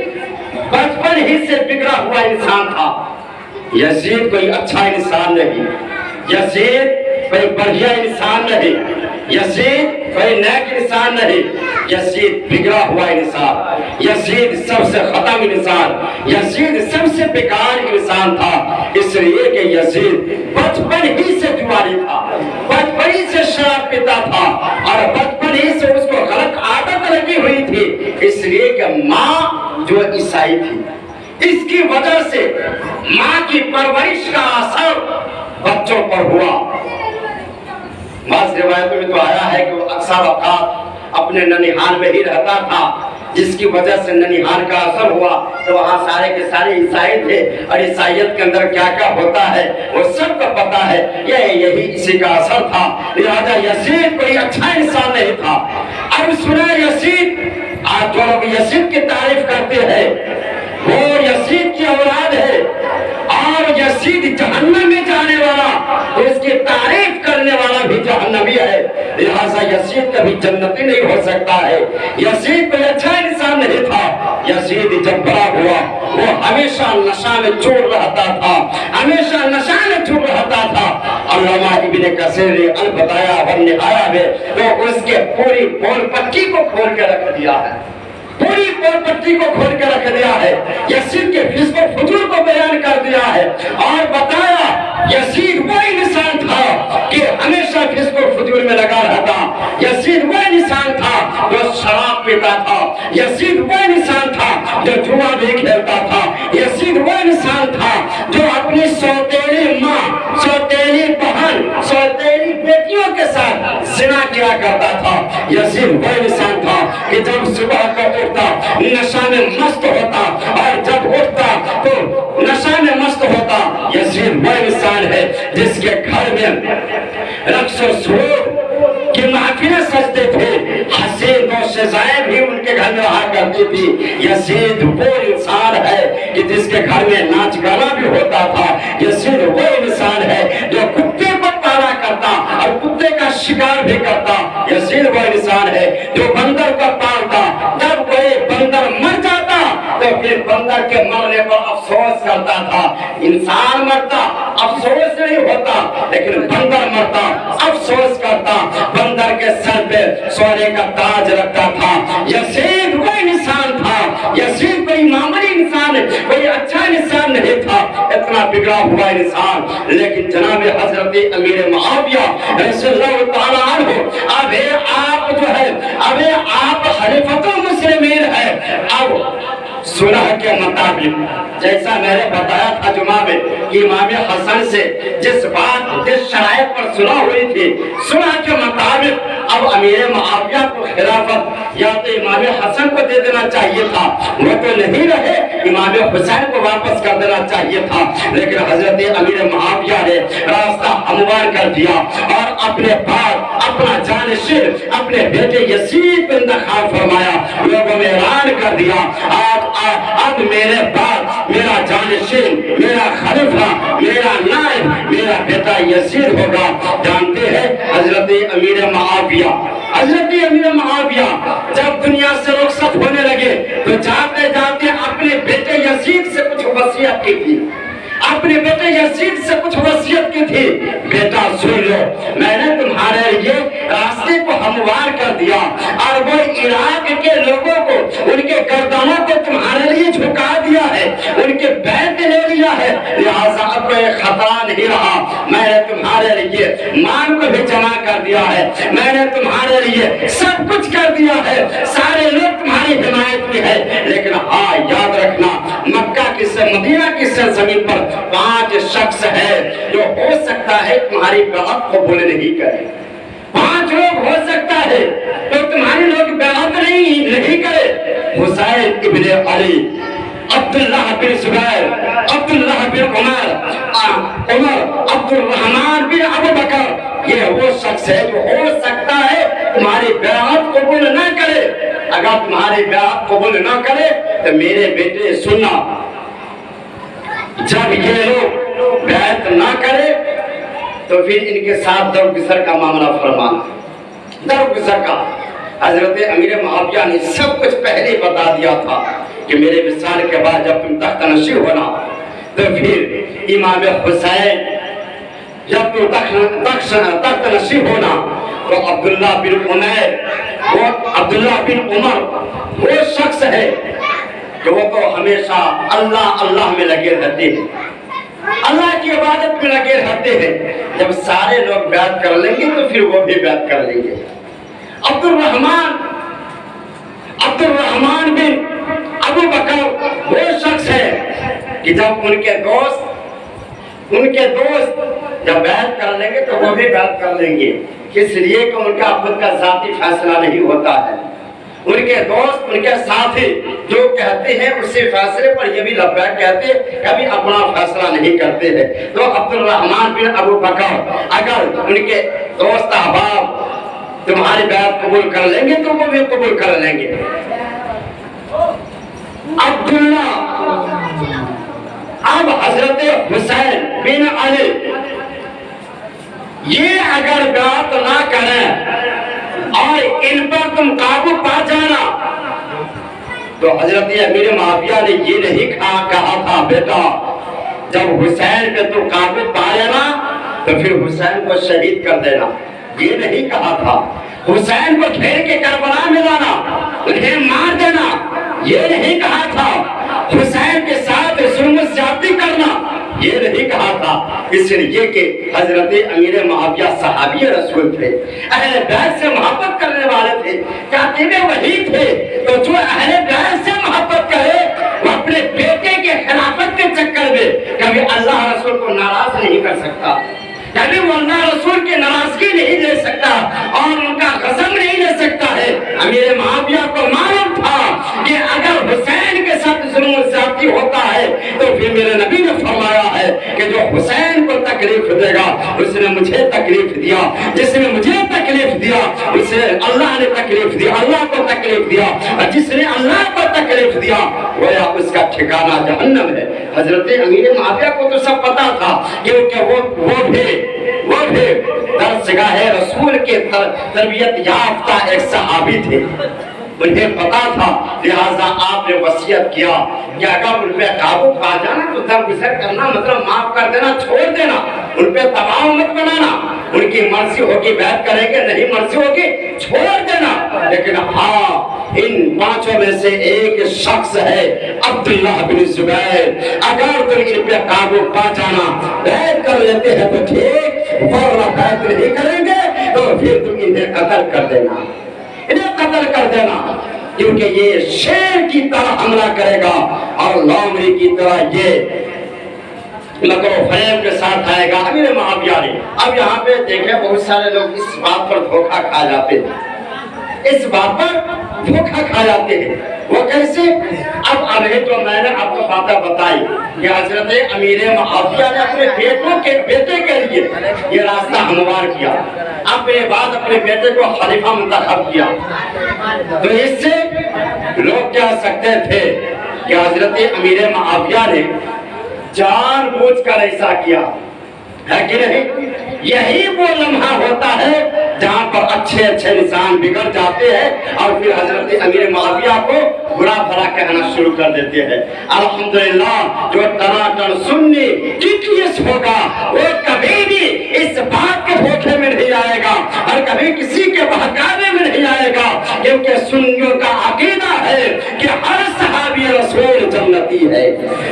बचपन ही से बिगड़ा हुआ इंसान था। यजीद कोई अच्छा इंसान नहीं, यजीद कोई बढ़िया इंसान नहीं, यजीद कोई नेक इंसान नहीं, यजीद बिगड़ा हुआ इंसान, यजीद सबसे खत्म इंसान, यजीद सबसे बेकार इंसान था। इसलिए कि यजीद बचपन ही से जुआरी था, बचपन ही से शराब पीता था, और बचपन ही से उसको गलत आदत लगी हुई थी। इसलिए कि माँ जो ईसाई थी, इसकी वजह से माँ की परवरिश का असर बच्चों पर हुआ। बाज़ रिवायतों में तो आया है कि वो अक्सर औकात अपने ननिहाल में ही रहता था, जिसकी वजह से ननिहाल का असर हुआ। तो वहाँ सारे के सारे ईसाई थे, और ईसाइयत के अंदर क्या क्या होता है वो सबको पता है, यही इसी का असर था। लिहाजा यजीद कोई अच्छा इंसान नहीं था। अब सुना यजीद, आज जो लोग यजीद की तारीफ करते हैं वो यजीद की औलाद है, और यजीद जहन्नम में जाने वाला, तो इसकी तारीफ करने वाला भी जहन्नमी है। लिहाजा यजीद कभी जन्नती नहीं हो सकता है। यजीद कोई अच्छा इंसान नहीं था। यजीद जब बड़ा हुआ वो हमेशा नशा में चूर रहता था, हमेशा नशा में चूर रहता था। अल्लामा इब्न कसीर ने अल बताया और निहाया में तो उसके पूरी पोल पट्टी को खोल के रख दिया है, पूरी पट्टी को खोल के रख दिया है। यजीद के फिस्को फुजूर को बयान कर दिया है और बताया यजीद वो इंसान था कि हमेशा फिस्को फुजूर में लगा रहता। यजीद वो इंसान था जो शराब पीता था। यजीद वो इंसान था जो जुआ भी खेलता था। यजीद वो इंसान था जो अपनी सौतेली माँ, सौतेली बहन, सौतेली बेटियों के साथ जिना किया करता था। यजीद वो इंसान था कि जब सुबह को नशा में मस्त होता, और जब उठता तो नशा में मस्त होता। यजीद वो इंसान है جس کے گھر میں رقص و سرور کی محفلیں سجتے تھے، حسین و شیزائیں بھی ان کے گھر میں رہا کرتی تھی۔ یزید وہ انسان ہے کہ جس کے گھر میں ناچ گانا بھی ہوتا تھا۔ یزید وہ انسان ہے جو کتے کو پالا کرتا اور کتے کا شکار بھی کرتا۔ یزید وہ انسان ہے جو بندر کو پالتا، جب کوئی بندر مر جاتا تو پھر بندر کے مرنے پر افسوس کرتا تھا۔ انسان مرتا افسوس نہیں ہوتا، لیکن بندر مرتا افسوس کرتا۔ بندر کے سر پہ سونے کا تاج رکھتا تھا۔ یزید وہ انسان تھا، یزید کوئی معمولی انسان، کوئی اچھا انسان نہیں تھا، اتنا بگڑا ہوا انسان۔ لیکن جناب حضرت امیر معاویہ رضی اللہ تعالیٰ عنہ، اب آپ جو ہے، اب آپ خلیفۃ المسلمین ہے۔ اب صلح کے مطابق جیسا میں نے بتایا تھا جمعہ میں کہ امام حسن سے جس شرائط پر صلح ہوئی تھی، صلح کے مطابق اب امیر معاویہ کو خلافت یا تو امام حسن کو دے دینا چاہیے تھا، وہ تو نہیں رہے، امام حسین کو واپس کر دینا چاہیے تھا۔ لیکن حضرت امیر معاویہ نے راستہ ہموار کر دیا اور اپنے بعد اپنا جانشین اپنے بیٹے یزید کو انتخاب فرمایا، لوگوں میں اعلان کر دیا اب میرے بعد میرا جانشین، میرا خلیفہ، میرا نائب، میرا بیٹا یزید ہوگا۔ جانتے ہیں حضرت امیر معاویہ، حضرت امیر معاویہ جب دنیا سے رخصت ہونے لگے تو جاتے جاتے اپنے بیٹے یزید سے کچھ وصیت کی تھی، اپنے بیٹے یزید سے کچھ وصیت کی تھی، بیٹا سن لو، میں نے تمہارے لیے راستے کو ہموار کر دیا اور وہ عراق کے لوگوں کو، ان کے گردنوں کو تمہارے لیے جھکا دیا ہے، ان کے بیعت لے لیا ہے، لہٰذا اب کوئی خطرہ نہیں رہا۔ میں نے تمہارے لیے مال کو بھی جمع کر دیا ہے، میں نے تمہارے لیے سب کچھ کر دیا ہے، سارے لوگ تمہاری حمایت میں ہے، لیکن ہاں یاد رکھنا مکہ کی مدینہ کی سرزمین پر 5 شخص ہے جو ہو سکتا ہے تمہاری بیعت قبول نہیں کرے۔ 5 لوگ ہو سکتا ہے تو تمہاری لوگ بیعت نہیں کرے۔ حسین ابن علی، عبداللہ بن زبیر، عبداللہ بن عمر، عبد الرحمن بن ابو بکر، یہ وہ شخص ہے جو ہو سکتا ہے تمہاری بیعت قبول نہ کرے۔ اگر تمہاری بیعت قبول نہ کرے تو میرے بیٹے سننا، جب یہ لوگ بیعت نہ کرے تو پھر ان کے ساتھ درگزر کا معاملہ فرمانا، درگزر کا۔ حضرت امیر معاویہ نے سب کچھ پہلے بتا دیا تھا کہ میرے وصال کے بعد جب تم تخت نشین ہونا تو پھر امام حسین جب تم تخت نشین ہونا تو عبداللہ بن عمر، وہ عبداللہ بن عمر وہ شخص ہے کہ وہ تو ہمیشہ اللہ اللہ میں لگے رہتے ہیں، اللہ کی عبادت میں لگے رہتے ہیں۔ جب سارے لوگ بیعت کر لیں گے تو پھر وہ بھی بیعت کر لیں گے۔ عبد الرحمن بن ابو بکر وہ شخص ہے کہ جب ان کے دوست جب بیعت کر لیں گے تو وہ بھی بیعت کر لیں گے، اس لیے کہ ان کا خود کا ذاتی فیصلہ نہیں ہوتا ہے، ان کے دوست، ان کے ساتھی جو کہتے ہیں اسی فیصلے پر یہ بھی لبیک کہتے، کبھی اپنا فیصلہ نہیں کرتے ہیں۔ تو عبد الرحمن بن ابو بکر اگر ان کے دوست احباب تمہاری بیعت قبول کر لیں گے تو وہ بھی قبول کر لیں گے۔ عبداللہ، اب حضرت حسین بن علی یہ اگر بیعت نہ کریں اور ان پر تم قابو پا جانا تو حضرت امیر معاویہ نے یہ نہیں کہا تھا بیٹا جب حسین پہ تو قابو پا لینا تو پھر حسین کو شہید کر دینا، یہ نہیں کہا تھا۔ حسین کو گھیر کے کربلا میں لانا، انہیں مار دینا، یہ نہیں کہا تھا۔ حسین کے ساتھ ظلم و زیادتی کرنا، یہ نہیں کہا تھا، اس لیے کہ حضرت امیر معاویہ صحابی رسول تھے، اہل بیت سے محبت کرنے والے تھے، کاتب وحی تھے، تو جو اہل بیت سے محبت کرے وہ اپنے بیٹے کے خلافت کے چکر میں کبھی اللہ رسول کو ناراض نہیں کر سکتا، کبھی وہ اللہ رسول کی ناراضگی نہیں لے سکتا اور ان کا غضب نہیں لے سکتا ہے۔ امیر معاویہ کو معلوم تھا کہ اگر حسین کے ساتھ ظلم و زیادتی ہوتا ہے تو پھر میرے نبی نے فرمایا ہے کہ جو حسین کو تکلیف तकलीफ देगा, उसने मुझे तकलीफ दिया, जिसने मुझे तकलीफ दिया उसे अल्लाह ने तकलीफ दिया, अल्लाह को तकलीफ दिया, और जिसने अल्लाह को तकलीफ दिया गोया उसका ठिकाना जहन्नम है। हजरत अमीर मुआविया को तो सब पता था, क्योंकि वो भी दरसगाह रसूल के तरबियत याफ्ता एक सहाबी थे, उन्हें पता था, लिहाजा आपने वसीयत किया कि अगर उन पे काबू पा जाना तो दरगुजर करना, मतलब माफ कर देना, छोड़ देना, उन पे दबाव मत बनाना, उनकी मर्जी होगी बैठ करेंगे, नहीं मर्जी होगी छोड़ देना। लेकिन हाँ, इन पांचों में से एक शख्स है अब्दुल्ला बिन जुबैर, अगर तुम इन पे काबू पा जाना, बैठ कर लेते हैं तो ठीक, वरना बैठ नहीं करेंगे तो फिर तुम इन्हें कत्ल कर देना, इन्हें कत्ल कर देना, क्योंकि ये शेर की तरह हमला करेगा और लोमड़ी की तरह ये लकड़ो फरेब के साथ आएगा। अमीर मुआविया ने अब यहाँ पे देखे बहुत सारे लोग इस बात पर धोखा खा जाते हैं, इस बात पर धोखा खा जाते हैं। वो कैसे? अब अभी तो मैंने आपको बातें बताई कि हजरत अमीर मुआविया ने अपने बेटे के लिए ये रास्ता हमवार किया, अपने बाद अपने बेटे को खलीफा मुंतखब किया। तो इससे लोग कह सकते थे कि हजरत अमीर मुआविया ने जानबूझकर ऐसा किया है कि नहीं। यही वो लम्हा होता है जहाँ पर अच्छे अच्छे इंसान बिगड़ जाते हैं और फिर हजरत अमीर मुआविया को बुरा भला कहना शुरू कर देते हैं। अल्हम्दुलिल्लाह, जो टनाटन सुन्नी टीटीएस होगा वो कभी भी इस बात के धोखे में नहीं आएगा और कभी किसी के बहकावे में नहीं आएगा, क्योंकि सुन्नियों का अकीदा है कि हर सहाबी रसूल जन्नती है,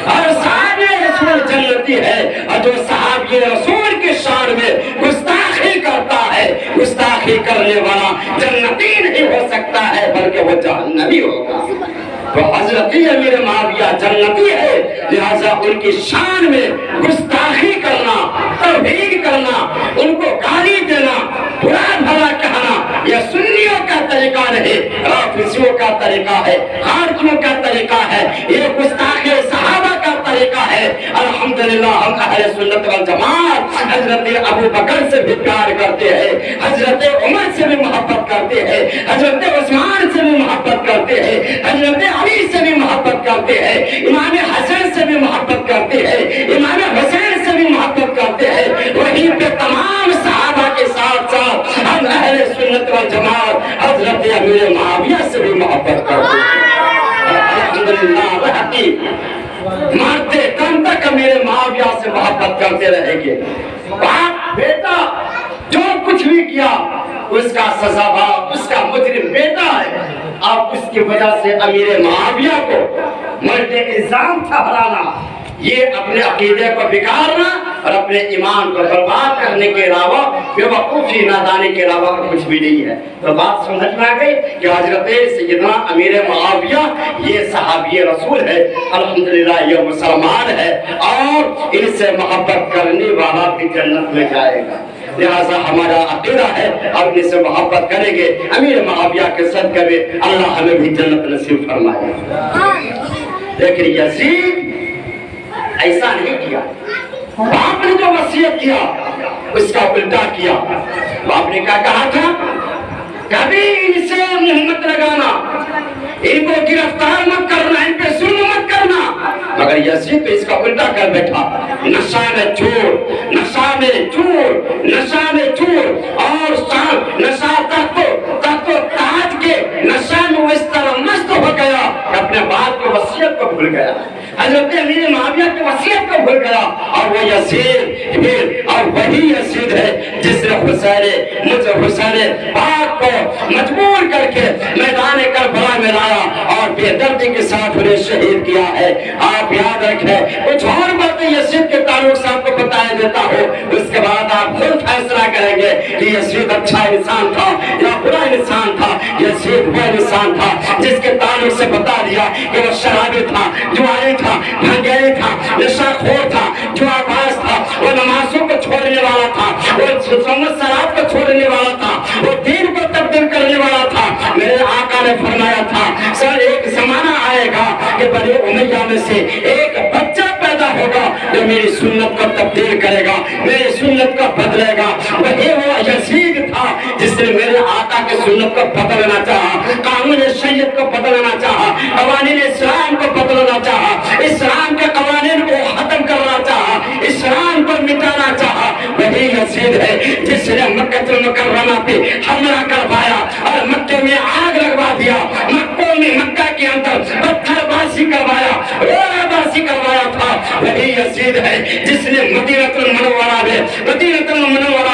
हर सहाबी रसूल जन्नती है, और जो सहाबी रसूल की शान में गुस्ताखी करता है, गुस्ताखी करने वाला जन्नती नहीं हो सकता है बल्कि वो जहन्नमी होगा। तो हजरत अमीर मुआविया जन्नती है, लिहाजा उनकी शान में गुस्ताखी करना, तौहीन करना, उनको गाली देना, बुरा भला कहना, यह सुन्नियों का तरीका नहीं, राफिजियों का तरीका है, खारजियों का तरीका है, ये गुस्ताखी सहाबा का तरीका है। अल्हम्दुलिल्लाह, हम अहले सुन्नत वल जमात हजरत अबू बकर से भी प्यार करते हैं, हजरत उमर से भी मोहब्बत करते हैं, हजरत उस्मान से भी मोहब्बत करते हैं, हजरत अली से भी मोहब्बत करते हैं, इमाम हसन से भी मोहब्बत करते हैं, इमाम हुसैन से भी मोहब्बत करते हैं। वहीं पे तमाम सहाबा के साथ साथ हम अहले सुन्नत वल जमात हजरत अमीर मुआविया से भी मोहब्बत करते हैं। अल्हम्दुलिल्लाह, मारते दम तक अमीर मुआविया से मोहब्बत करते रहेंगे। बाप बेटा जो कुछ भी किया उसका सजावार उसका मुजरिम बेटा है। आप उसकी वजह से अमीर मुआविया को मर्द इल्जाम ठहराना, ये अपने अकीदे को बिगाड़ना और अपने ईमान को बर्बाद करने के अलावा, बेवकूफ़ी नादानी के अलावा कुछ भी नहीं है। तो बात समझ में आ गई कि हजरत सैयदना अमीर मुआविया ये सहाबी रसूल है, अल्हम्दुलिल्लाह ये मुसलमान है और इनसे मोहब्बत करने वाला भी जन्नत में जाएगा। लिहाजा हमारा अकीदा है और इनसे मोहब्बत करेंगे, अमीर मुआविया के सदक़े में अल्लाह हमें भी जन्नत नसीब फरमाए। लेकिन यजीद ऐसा नहीं किया, बाप ने जो वसीयत किया उसका उल्टा किया। बाप ने क्या कहा था? कभी इनसे मुंह मत लगाना, इनको गिरफ्तार मत करना, इन पे जुल्म मत करना। मगर यजीद तो इसका उल्टा कर बैठा, नशा में चोर, नशा में चोर, नशा में चोर और नशा तक तो ताज के नशा में वो इस तरह मस्त हो गया अपने बाप की वसीयत को भूल गया, हजरत अमीर मुआविया की वसीयत को भूल गया। और वो यजीद फिर और वही यजीद है जिसने हुसैन पाक को मजबूर करके मैदान करबला में लाया और बेदर्दी के साथ उन्हें शहीद किया है। आप याद रखें, कुछ और बातें यजीद के ताल्लुक से आपको बताया देता हूँ, उसके बाद आप खुद फैसला करेंगे कि यजीद अच्छा इंसान था या बुरा इंसान था। यजीद वो इंसान था जिसके ताल्लुक से बता दिया कि वो शराबी था, जुआरी था, भंगेरी था, नशाखोर था, जुआबाज था, वो नमाजों को छोड़ने वाला था, वो शराब को छोड़ने वाला था, वो दीन को तब्दील करने वाला था। मेरे आका ने फरमाया था, सर एक जमाना आएगा कि बनी उमैया में से एक बच्चा पैदा होगा जो मेरी सुन्नत को तब्दील करेगा, मेरी सुन्नत को बदलेगा, वही वो यजीद था जिसने मेरे आका के सुन्नत को बदलना चाहा, कानून शरीयत को बदलना चाहा, कवानीन इस्लाम को बदलना चाहा, इस्लाम के कवानीन को खत्म करना चाहा, इस्लाम को मिटाना चाहा। वही यजीद है जिसने मक्का मुकर्रमा पे हमला करवाया और मक्के में आग लगवा दिया, मक्का के अंदर पत्थरबाजी करवाया, रोराबाजी करवाया था। वही यजीद है जिसने मदीनतुल मुनव्वरा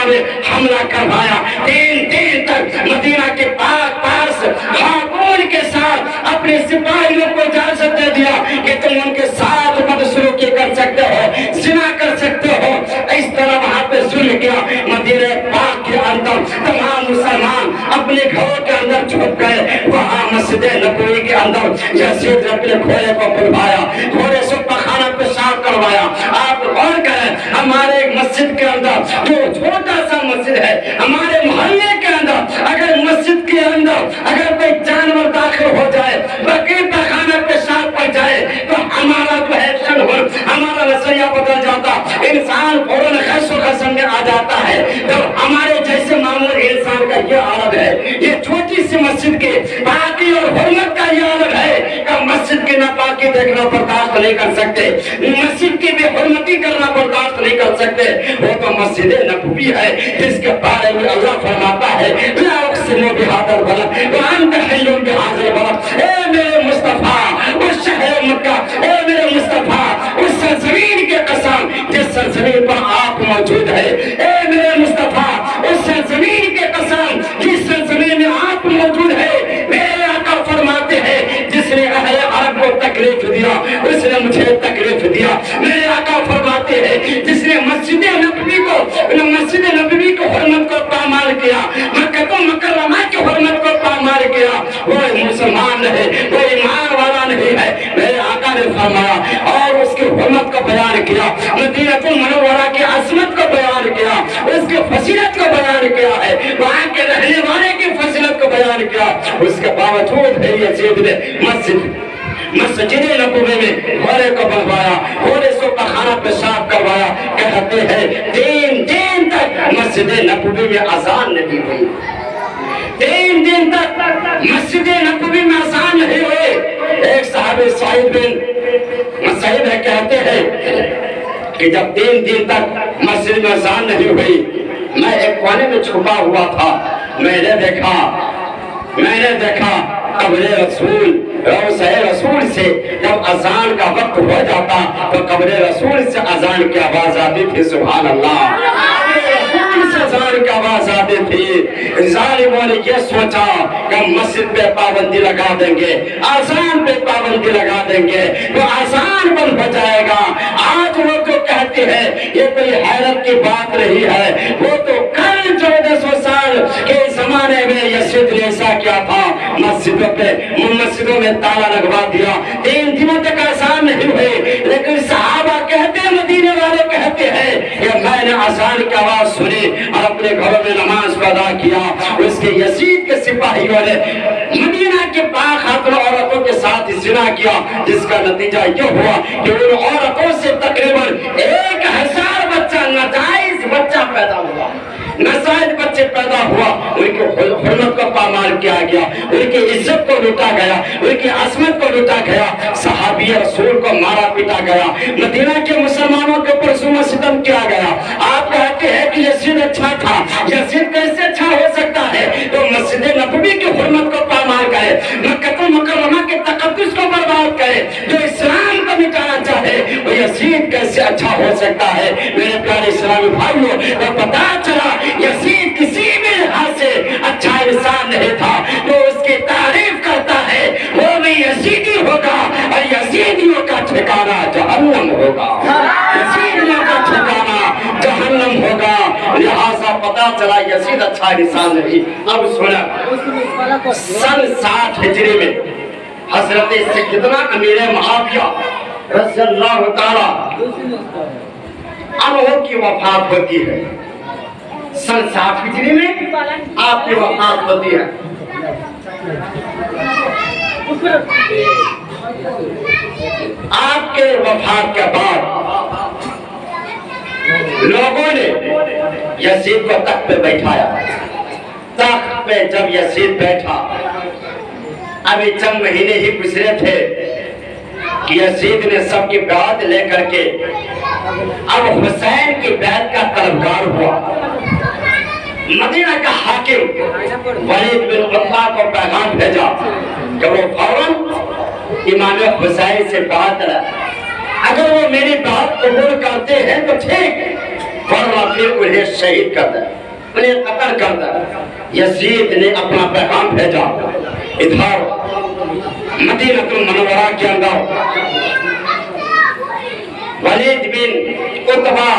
में हमला करवाया। 3 दिन तक मदीना के पास खातून के साथ अपने सिपाहियों को इजाजत दे दिया कि तुम उनके साथ बदसलूकी कर सकते हो, जिना कर सकते हो। इस तरह वहां पे जुल्म किया। मदीना पाक के अंदर तमाम मुसलमान अपने घरों के अंदर छुप गए। वहां मस्जिद नबवी के अंदर यजीद ने अपने घोड़े को बुलवाया, घोड़े से पखाना पेशाब करवाया। आप गौर करें, हमारे मस्जिद के अंदर जो छोटा सा मस्जिद है, हमारे मोहल्ले के अंदर अगर मस्जिद के अंदर अगर कोई जानवर दाखिल हो जाए, बकरी पखाना पेशाब कर जाए, तो हमारा जो एक्शन हो, हमारा नजरिया बदल जाता। इंसान फौरन खैसो खसम में आ जाता है। तो हमारे जैसे मामूली इंसान का ये हालत है। ये छोटी सी मस्जिद के पाकी और हुर्मत का ये हालत है कि मस्जिद की नापाकी देखना बर्दाश्त नहीं कर सकते, मस्जिद की बेहुरमती करना बर्दाश्त नहीं कर सकते। वो तो मस्जिद नबवी है जिसके बारे में अल्लाह फरमाता है, ला उक़सिमु बिहादल बलद व अंत हय्युन बिहाज़िल बलद। ए मेरे मुस्तफा, उस शहर मक्का, ए मेरे मुस्तफा, उस सरजमीन के कसम जिस सरजमीन पर आप मौजूद है। ए मेरे मुस्तफा, उस सरजमीन के कसम जिस सरजमीन में आप मौजूद है। मेरे आका फरमाते हैं, जिसने अहले अरब को तकलीफ दिया उसने मुझे तकलीफ दिया। मेरे आका फरमाते हैं, जिसने मस्जिद नबवी को हुर्मत को पामाल किया, मक्का मुकर्रमा की हुर्मत को पामाल किया, वो मुसलमान नहीं, वो ईमान वाला नहीं है। मेरे आका ने फरमाया और उसकी हुर्मत को बयान किया, मदीनतुल मुनव्वरा की अज़मत को बयान किया, उसकी फजीलत को बयान किया है, वहाँ के रहने वाले की फजीलत को बयान किया। उसके बावजूद है यजीद ने मस्जिद नबवी में घोड़े को बनवाया, घोड़े से पखाना पेशाब करवाया। कहते हैं 3 दिन तक मस्जिद नबवी में अजान नहीं हुई। 3 दिन तक मस्जिद नबवी में अजान नहीं हुई। एक साहब सईद बिन मुसैयब कहते हैं कि जब 3 दिन तक मस्जिद में अजान नहीं हुई, मैं एक कोने में छुपा हुआ था। मैंने देखा कब्र रसूल से जब अजान का वक्त हो जाता तो कब्र रसूल से अजान की आवाज आती थी। सुभान अल्लाह, अजान की आवाज आती थी। जालिमों ने यह सोचा कि मस्जिद पे पाबंदी लगा देंगे, अजान पे पाबंदी लगा देंगे तो अजान बंद हो जाएगा। आज वो जो कहते हैं ये कोई हैरत की बात नहीं है, वो तो कल 1400 साल के जमाने में यजीद ने ऐसा किया था। मस्जिदों में ताला लगवा दिया। 3 दिनों तक अजान नहीं हुई, लेकिन सहाबा कहते हैं, मदीने वाले कहते हैं कि मैंने अजान की आवाज सुनी और अपने घरों में नमाज अदा किया। उसके यजीद के सिपाहियों ने मदीना के पाक खातून औरतों के साथ जिना किया, जिसका नतीजा ये हुआ कि उन औरतों से तकरीबन 1000 बच्चा नाजायज बच्चा पैदा हुआ, नाजायज बच्चे पैदा हुआ। उनकी हुर्मत को पामाल किया गया, उनकी इज्जत को लूटा गया, उनकी अजमत को लूटा गया। सहाबी रसूल को मारा पीटा गया, मदीना के मुसलमानों के ऊपर जुल्म सितम किया गया। आप कहते हैं कि यजीद अच्छा था, यजीद कैसे अच्छा हो सकता है? तो मस्जिद नबवी की हुर्मत को पामाल करे, मक्का मुकर्रमा के तक़द्दुस को बर्बाद करे, जो इस्लाम को मिटाना चाहे, वो यजीद कैसे अच्छा हो सकता है? मेरे प्यारे इस्लामी भाइयों, तो पता चला यजीद किसी भी लिहाज से अच्छा इंसान नहीं था। जो उसकी तारीफ करता है वो भी यजीदी होगा और यजीदियों का ठिकाना जहन्नम होगा, यजीदियों का ठिकाना जहन्नम होगा। लिहाजा पता चला यजीद अच्छा इंसान नहीं। अब सुना, सन 60 हिजरी में हजरत सैयदना अमीर मुआविया रज़ियल्लाहु ताला अन्हु की वफात होती है। सन 60 हिजरी में आपकी वफात होती है। आपके वफात के बाद लोगों ने यजीद को तख्त पे बैठाया। तख्त पे जब यजीद बैठा, अभी चंद महीने ही गुजरे थे कि यजीद ने सबकी बैत लेकर के अब हुसैन की बैत का तलबगार हुआ। मदीना का हाकिम वलीद बिन उतबा को पैगाम भेजा कि वो फौरन इमाम हुसैन से बात करे, अगर वो मेरी बात कबूल करते हैं तो ठीक, वरना फिर उन्हें शहीद कर दे, उन्हें कत्ल कर दे। यजीद ने अपना पैगाम भेजा। इधर मदीनतुल मुनव्वरा के अंदर वलीद बिन उतबा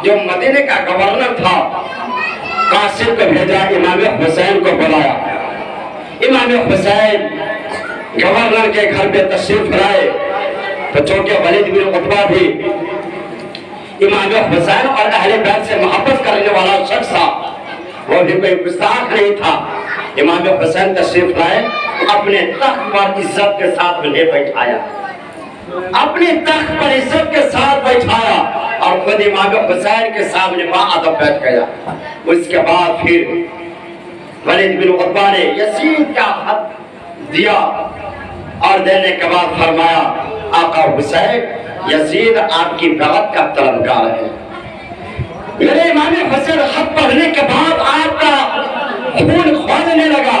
जो मदीने का गवर्नर था, कासिम को भेजा, इमाम हुसैन को बुलाया। इमाम हुसैन गवर्नर के घर पे तशरीफ लाए तो चूंकि वलीद बिन उतबा भी इमाम हुसैन और अहले बैत से मोहब्बत करने वाला शख्स था, वो भी कोई गुस्ताख नहीं था। इमाम हुसैन तशरीफ लाए, अपने तख्त पर इज्जत के साथ उन्हें बैठाया, अपने तख्त पर इज्जत के साथ बैठाया और खुद इमाम हुसैन के सामने बाअदब बैठ गया। उसके बाद फिर वलीद बिन उतबा ने यजीद का हक दिया और देने के बाद फरमाया, आका हुसैन, यजीद आपकी बैत का तलबगार है। मेरे इमाम हुसैन खत पढ़ने के बाद आपका खून खौलने लगा।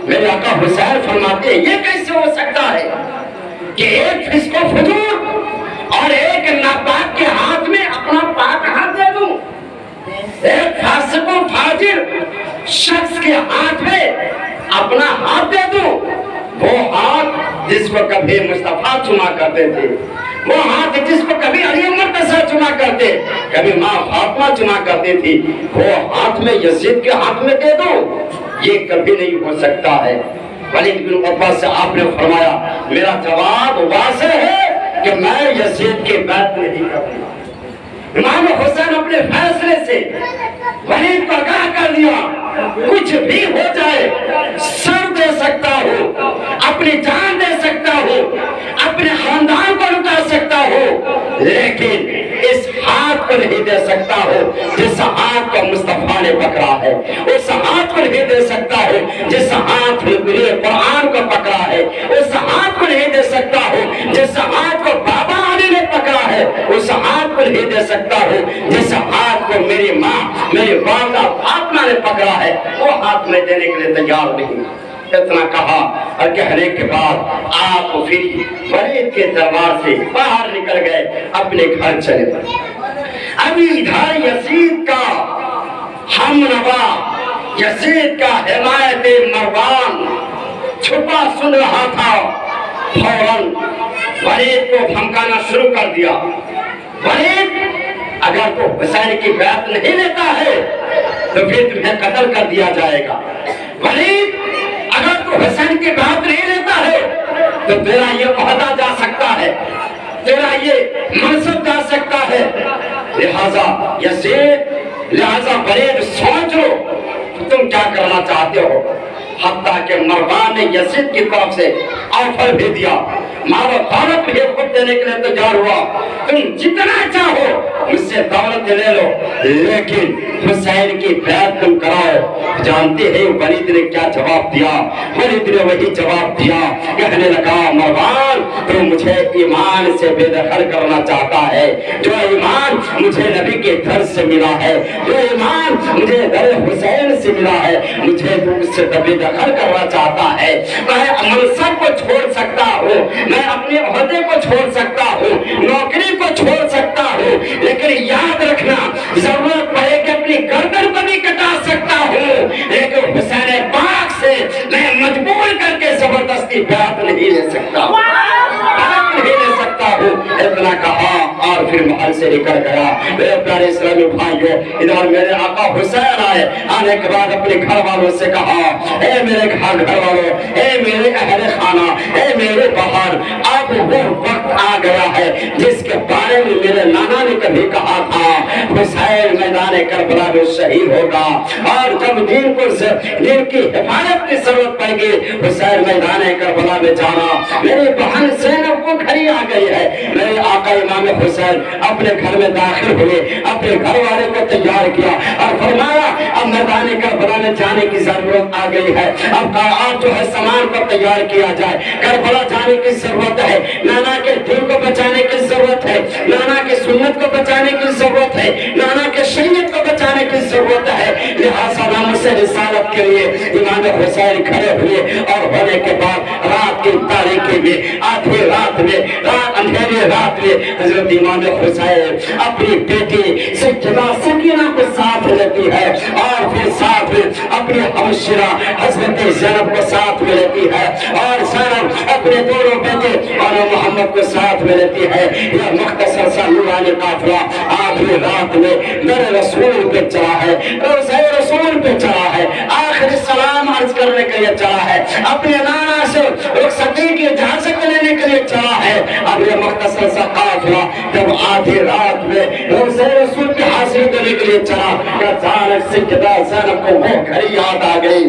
मेरे आका हुसैन फरमाते, ये कैसे हो सकता है कि एक फिस्को फजूर और एक नापाक के हाथ में अपना पाक हाथ दे दूं, एक फासिको फाजिर शख्स के हाथ में अपना हाथ दे दूं, वो हाथ जिसको कभी मुस्तफा चुमा करते थे, वो हाथ जिसको कभी अली मुर्तजा चुमा करते, कभी माँ फातिमा चुमा करती थी, वो हाथ में यजीद के हाथ में दे दो, ये कभी नहीं हो सकता है। वलीद बिन उतबा से आपने फरमाया, मेरा जवाब वाज़ेह है कि मैं यजीद की बैत नहीं करूंगा। इमाम हुसैन अपने फैसले से वलीद को आगाह कर दिया, कुछ भी हो जाए, सर दे सकता हूँ, अपनी जान दे सकता हूँ, अपने खानदान को लुटा सकता हूँ, लेकिन इस हाथ को नहीं दे सकता हूँ जिस हाथ को मुस्तफा ने पकड़ा है, उस हाथ को नहीं दे सकता हूँ जिस हाथ ने कुरान को पकड़ा है, उस हाथ को नहीं दे सकता हूँ जिस हाथ को बाबा अली ने पकड़ा है, उस हाथ को नहीं दे सकता हूँ जिस हाथ को मेरी माँ, मेरी वालिदा फातिमा ने पकड़ा है, वो हाथ में देने के लिए तैयार नहीं। इतना कहा और कहने के बाद आप फिर वलीद के दरबार से बाहर निकल गए, अपने घर चले गए। अभी इधर यजीद का हमनवा, यजीद का हिमायत मरवान छुपा सुन रहा था, फौरन वलीद को धमकाना शुरू कर दिया। वलीद, अगर तो हुसैन की बैत नहीं लेता है तो फिर तुम्हें कत्ल कर दिया जाएगा। वलीद, अगर तू हुसैन की बात नहीं लेता है तो तेरा ये ओहदा जा सकता है, तेरा ये मनसब जा सकता है। लिहाजा यजीद, लिहाजा वलीद सोच लो तुम क्या करना चाहते हो। हत्ता के मरवान ने यजीद की तरफ से ऑफर भी दिया, मारो दौलत भी खुद देने के लिए तैयार हुआ, तुम जितना चाहो मुझसे दौलत ले लो, लेकिन हुसैन की बैत तुम कराओ। जानते हैं वलीद ने क्या जवाब दिया? वलीद ने वही जवाब दिया, कहने लगा, मरवान तो मुझे ईमान से बेदखल करना चाहता है, जो ईमान मुझे नबी के दर से मिला है, जो ईमान मुझे दर हुसैन से मिला है, मुझे तो उससे बेदखल करना चाहता है। मैं मनसब को छोड़ सकता हूँ, मैं अपने ओहदे को छोड़ सकता हूँ, नौकरी को छोड़ सकता हूँ, लेकिन याद रखना जरूरत पड़ेगी अपनी गर्दन को भी कटा सकता हूँ, लेकिन हुसैन पाक से मैं मजबूर करके जबरदस्ती बैत नहीं ले सकता, बैत नहीं ले सकता हूँ। इतना कहा और फिर महल से निकल गया। मेरे प्यारे इस्लामी भाइयों, इधर मेरे आका हुसैन आए, आने के बाद अपने घर वालों से कहा, ए मेरे घर वालों, ए मेरे अहले खाना, ए मेरे बाहर, अब वो वक्त आ गया है जिसके बारे में मेरे नाना ने कभी कहा था, हुसैन मैदान करबला में शहीद होगा, और जब दीन की हिफाजत की जरूरत पड़ेगी, हुसैन मैदान करबला में जाना। मेरी बहन ज़ैनब को खड़ी आ गई है, मेरे आका آقا इमाम हुसैन अपने घर में दाखिल हुए, अपने घर वाले को तैयार किया और फरमाया अब मैदान करबला में जाने की जरूरत आ गई है। अब आप जो है सामान को तैयार किया जाए, करबला जाने की जरूरत है, नाना के दिल को बचाने की जरूरत है, नाना के सुन्नत को बचाने की जरूरत है, नाना के शरीयत को बचाने की जरूरत है। लिहाजा नाम से रिसालत के लिए इमाम हुसैन खड़े हुए और होने के बाद रात की तारीकी में, आधी रात में, रात अंधेरे रात में हजरत इमाम हुसैन अपनी बेटी सैयदा सकीना को साथ लेती है और फिर साथ में अपनी हमशरा हजरत ज़ैनब को साथ में लेती है और ज़ैनब अपने दोनों बेटे और मोहम्मद को साथ में लेती है। यह मुख्तसर सा नूरानी काफिला आखिरी रात में मेरे रसूल पे चला है, रोज़े रसूल पे चला है, आखिरी सलाम अर्ज करने के लिए चला है, अपने नाना से रुखसती की इजाजत लेने के लिए चला है। अब ये मुख्तसर सा काफिला जब आधी रात में रोज़े रसूल की हासिल करने के लिए चला, अचानक सैयदा ज़ैनब को वो घड़ी याद आ गई,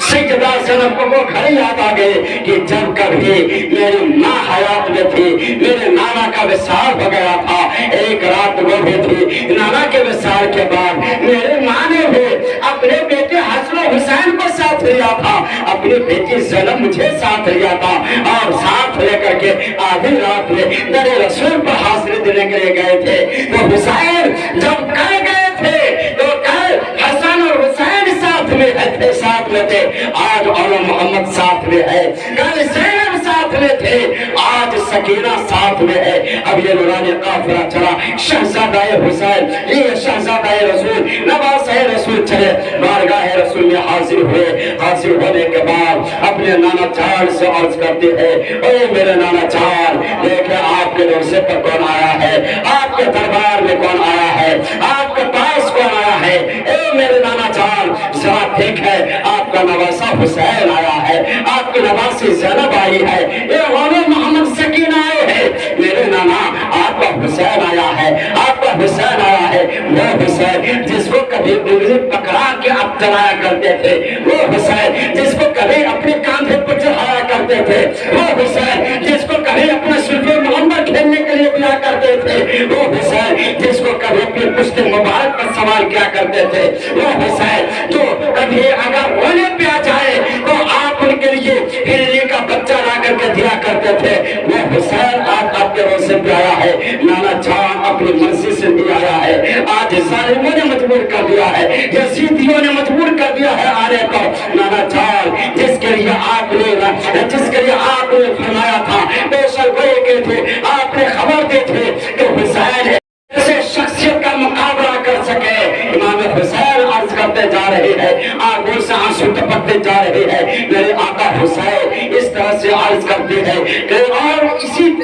सैयदा ज़ैनब को वो घड़ी याद आ गई कि जब कभी मेरी माँ हयात में थी, मेरे नाना का विसार हो गया था, एक रात वो भी थी, नाना के विसार के बाद मेरे माँ ने भी अपने बेटे हसन हुसैन को साथ लिया था, अपनी बेटी ज़ैनब मुझे साथ लिया था और साथ लेकर के आधी रात में दरे रसूल पर हाजिरी देने के लिए गए थे। तो हुसैन जब कल गए थे तो कल हसन और हुसैन साथ में थे, साथ में थे, आज और मोहम्मद साथ में है, कल ज़ैनब साथ में थे, आज सकीना साथ में है। अब ये नूरानी काफिला चला, शहजादा हुसैन, ये शहजादा रसूल, नवासे रसूल चले, बारगाह रसूल में हाजिर हुए। हाजिर होने के बाद अपने नाना चार से अर्ज करते हैं, ओए मेरे नाना चार, देखे आपके रोज़े पर कौन आया है, आपके दरबार में कौन आया है, आपके पास कौन आया है। ए मेरे नाना चार, जरा ठीक है, आपका नवासा हुसैन आया है, आपकी नवासी ज़ैनब आई है, ये मोहम्मद सकीना आए हैं। मेरे नाना आपका हुसैन आया है, आपका हुसैन आया है, वो हुसैन जिसको कभी उंगली पकड़ा के आप चलाया करते थे, वो हुसैन जिसको कभी अपने कांधे पर चढ़ाया करते थे, वो हुसैन जिसको कभी अपने सुल्फ़े मोहम्मद खेलने के लिए दिया करते थे, वो हुसैन जिसको कभी अपने पुश्ते मुबारक पर सवार किया करते थे, वो हुसैन जो कभी अगर रोने पे आ जाए तो आप उनके लिए हिरनी का बच्चा ला करके दिया करते थे, वो हुसैन आज आपके रोज़े पे आया है। नाना जान अपनी मर्जी से नहीं आया है, आज जालिमों ने मजबूर कर दिया है, यजीदियों ने मजबूर कर दिया है आने को। नाना जान जिसके लिए आपने फरमाया था, बेशक वो एक थे, आपने खबर दी थी कि हुसैन ऐसे शख्सियत का मुकाबला कर सके। इमाम हुसैन अर्ज करते जा रहे हैं, आंखों से आंसू टपकते जा रहे हैं, मेरे आका हुसैन इस तरह से अर्ज करते हैं कि और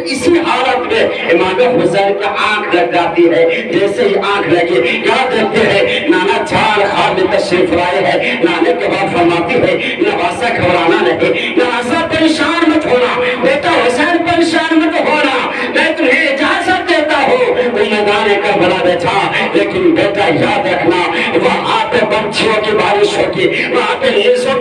इसी हालत में इमाम हुसैन की आंख लग जाती है। जैसे ही आंख लगी, याद रखते हैं नाना चार खाब में तशरीफ लाए हैं, लाने के बाद फरमाती है नवासा घबराना नहीं, नवासा परेशान मत होना, बेटा हुसैन परेशान मत होना, मैं तुम्हें इजाजत देता हूँ तुम मैदान करबला में जा, लेकिन बेटा याद रखना वहाँ पे पंछियों की बारिश होगी, वहाँ पे रेसों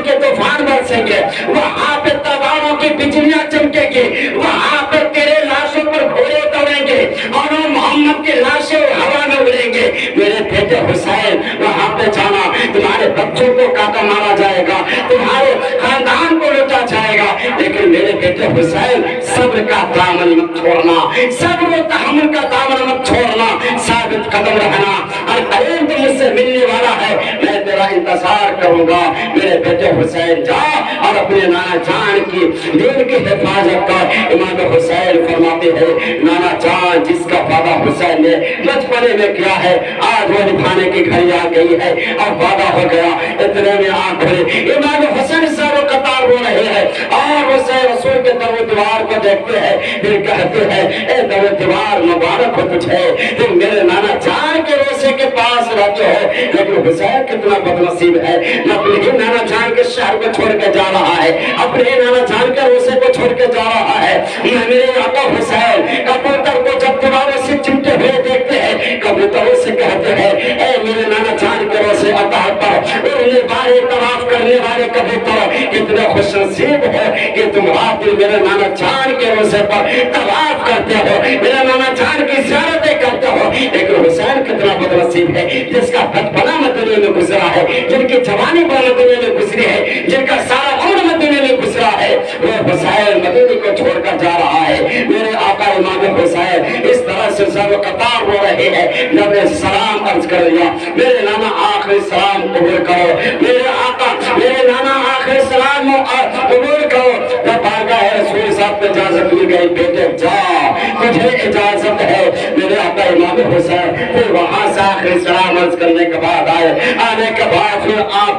के तूफान बरसेंगे, वहाँ पे तलवारों की बिजलियां चमकेगी, वहाँ पे तेरे लाशों पर घोड़े दौड़ेंगे और मोहम्मद की लाशें हवा में उड़ेंगे। मेरे बेटे हुसैन वहाँ पे जाना, तुम्हारे बच्चों को काटा मारा जाएगा, तुम्हारे खानदान को लूटा जाएगा, लेकिन मेरे बेटे हुसैन सब्र का दामन मत छोड़ना, सब्र और तहम्मुल का दामन मत छोड़ना, साबित कदम रहना, और करीम तो मुझसे मिलने वाला है, मैं तेरा इंतजार करूंगा। मेरे बेटे हुसैन जा और अपने नाना जान की दीन की हिफाजत कर। इमाम हुसैन फरमाते हैं नाना जान जिसका वादा हुसैन ने बचपने में किया है, आज वो निभाने की घड़ी आ गई है और वादा हो गया। इतने में आंख खुली, इमाम हुसैन सरो कतार रो रहे हैं और हुसैन रसूल के दरवाजे दीवार को देखते हैं, फिर कहते हैं ए दरवाजे दीवार मुबारक हो तुझे, तुम मेरे नाना जान के रोज़े के पास रहते हो। लेकिन हुसैन कितना बदनसीब है, न अपने नाना जान के शहर को छोड़ के जा रहा है, अपने नाना जान के रोज़े को छोड़ के जा रहा है। मेरे आका हुसैन कबूतर को जब दीवारों से चिमटे हुए देखते हैं, कबूतरों से कहते हैं ए मेरे नाना जान के रोज़े अता पर उड़ने वाले तवाफ करने वाले कबूतर इतने खुश नसीब हो कि तुम रात दिन मेरे नाना जान के रोज़े पर तवाफ करते हो, मेरे नाना जान की ज़ियारतें करते हो। लेकिन हुसैन कितना बदनसीब है जिसका बचपना मदीने में गुजरा है, जिनकी जवानी मदीने में गुजरी है, जिनका सारा उम्र मदीने में गुजरा है। वो हुसैन मदीने को छोड़कर जा रहा है। मेरे आका इमाम हुसैन इस तरह से सर्व कतार हो रहे हैं। नबी सलाम अर्ज कर दिया, मेरे नाना आखिरी सलाम कबूल करो, मेरे आका मेरे नाना आखिरी सलाम कबूल करो। जब बारगाह रसूल साहब को इजाजत मिल गई, बेटे जा मुझे इजाजत है। मेरे आका इमाम हुसैन फिर वहां से आखिरी सलाम अर्ज करने के बाद आए। आने के बाद फिर आप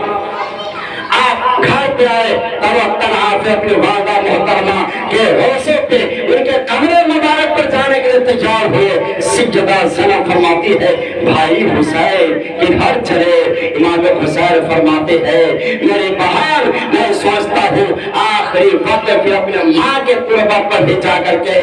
घर पे आए, तब तनहा पे अपनी वादा मोहतरमा के रोज़े पे उनके कमरे मुबारक पर जाने के लिए तैयार हुए। सैयदा ज़ैनब फरमाती है, भाई हुसैन किधर चले? इमाम हुसैन फरमाते हैं, मेरे बहन मैं सोचता हूँ आखिरी वक्त पे अपने माँ के कुर्बा पर भी जा करके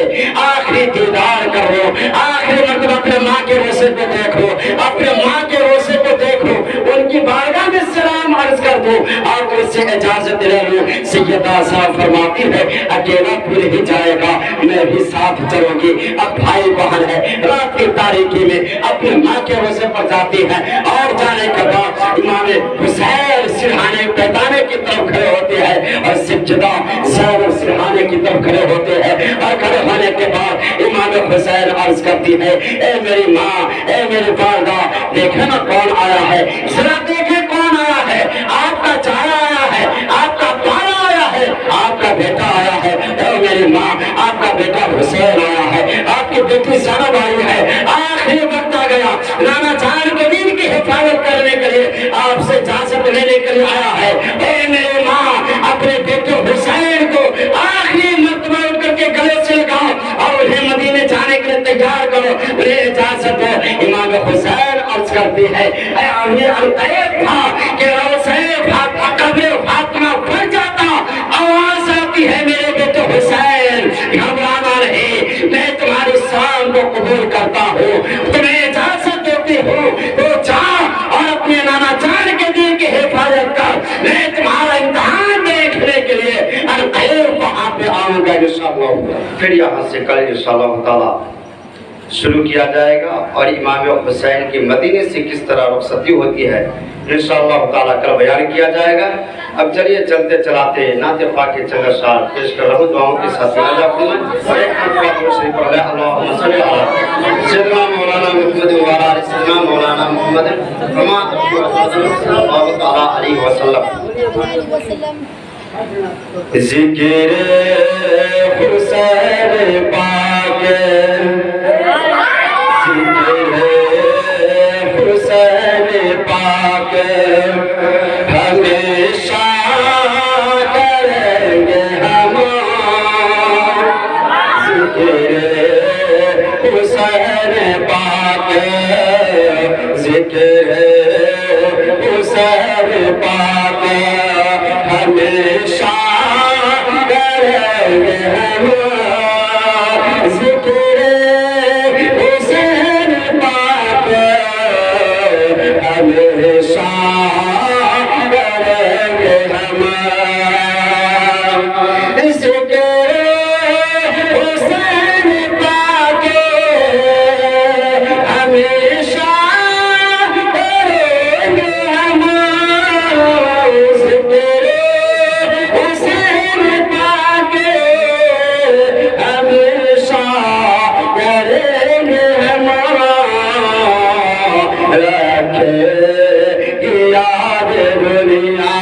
आखिरी दीदार करो, आखिरी मतलब अपने माँ के रोज़े को देखो, अपने माँ के रोज़े को देखो, उनकी बारगाह में सलाम अर्ज कर दो और उससे इजाजत ले लो। सैयदा साहब फरमाती है, अकेला फिर ही जाएगा, मैं भी साथ चलूंगी। अब भाई बहन है, रात की तारीकी में अपने माँ के रोज़े पर जाती है और जाने के बाद इमाम हुसैन सिरहाने पैदाने की तरफ खड़े होते हैं और सैयदा ज़ैनब सिरहाने की तरफ खड़े होते हैं। और खड़े होने के बाद इमाम हुसैन अर्ज करती है, ए मेरी माँ, ए मेरी वालिदा, देखे ना कौन आया है, जरा देखे कौन आया है, आपका चारा आया है, आपका प्यारा आया है, आपका बेटा आया है। ए मेरी माँ, आपका बेटा हुसैन आया है, आपकी बेटी ज़ैनब आई है। आखिरी वक्त आ गया, नाना जान के दीन की हिफाजत करने के लिए आपसे इजाजत लेने के लिए आया है। ए मेरी माँ, अपने बेटे हुसैन को आखिरी मर्तबा उठ करके गले से लगाओ और उन्हें मदीने जाने के लिए तैयार करो, उन्हें इजाजत दो। इमाम हुसैन अर्ज करती है, था कि कब्र फातिमा भर जाता, आवाज आती है, मेरे बेटे हुसैन घबराना नहीं, मैं तुम्हारी शान को कबूल करता हूँ, तुम्हें इजाजत देती हूँ, तो जा और अपने नाना जान के दीन की हिफाजत कर, मैं तुम्हारा इम्तिहान देखने के लिए वहाँ पे आऊंगा इंशाअल्लाह। फिर यहाँ से कल इंशाअल्लाह ताला शुरू किया जाएगा और इमाम हुसैन की मदीने से किस तरह रुखसती होती है इंशाअल्लाह ताला कल बयान किया जाएगा। अब चलिए चलते चलाते नाते पाक के चंद अशआर पेश कर रहा हूँ, दुआओं के साथ और एक मरतबा शरीफ पढ़ लें, अल्लाहुम्मा सल्ली अला सय्यिदना मौलाना मुहम्मद व अला आलि सय्यिदना मौलाना मुहम्मद सल्लल्लाहु ताला अलैहि वसल्लम। ज़िक्र हुसैन पाक, ज़िक्र हुसैन पाक हमेशा करेंगे हम, ज़िक्र हुसैन पाक, ज़िक्र हुसैन पाक हमेशा करेंगे हम, ज़िक्र हुसैन पाक हमेशा करेंगे हम, ज़िक्र हुसैन पाक हमेशा करेंगे हम, ज़िक्र हुसैन पाक हमेशा करेंगे हम, रखे याद दुनिया,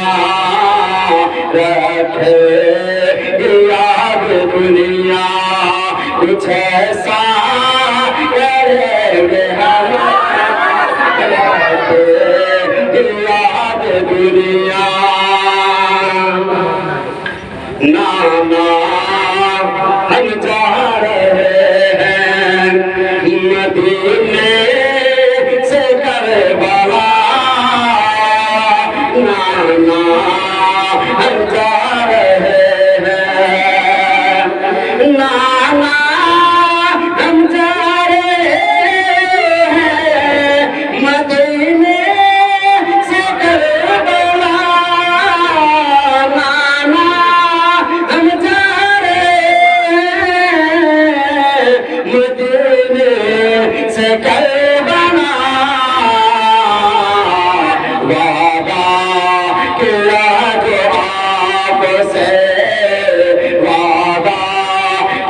रखे याद दुनिया, कुछ ऐसा करेंगे हम, रखे याद दुनिया। नाना हम जा रहे हैं मदीने से करबला, नाना हम जा रहे हैं, नाना हम जा रहे हैं मदीने से करबला, किया जो आपसे वादा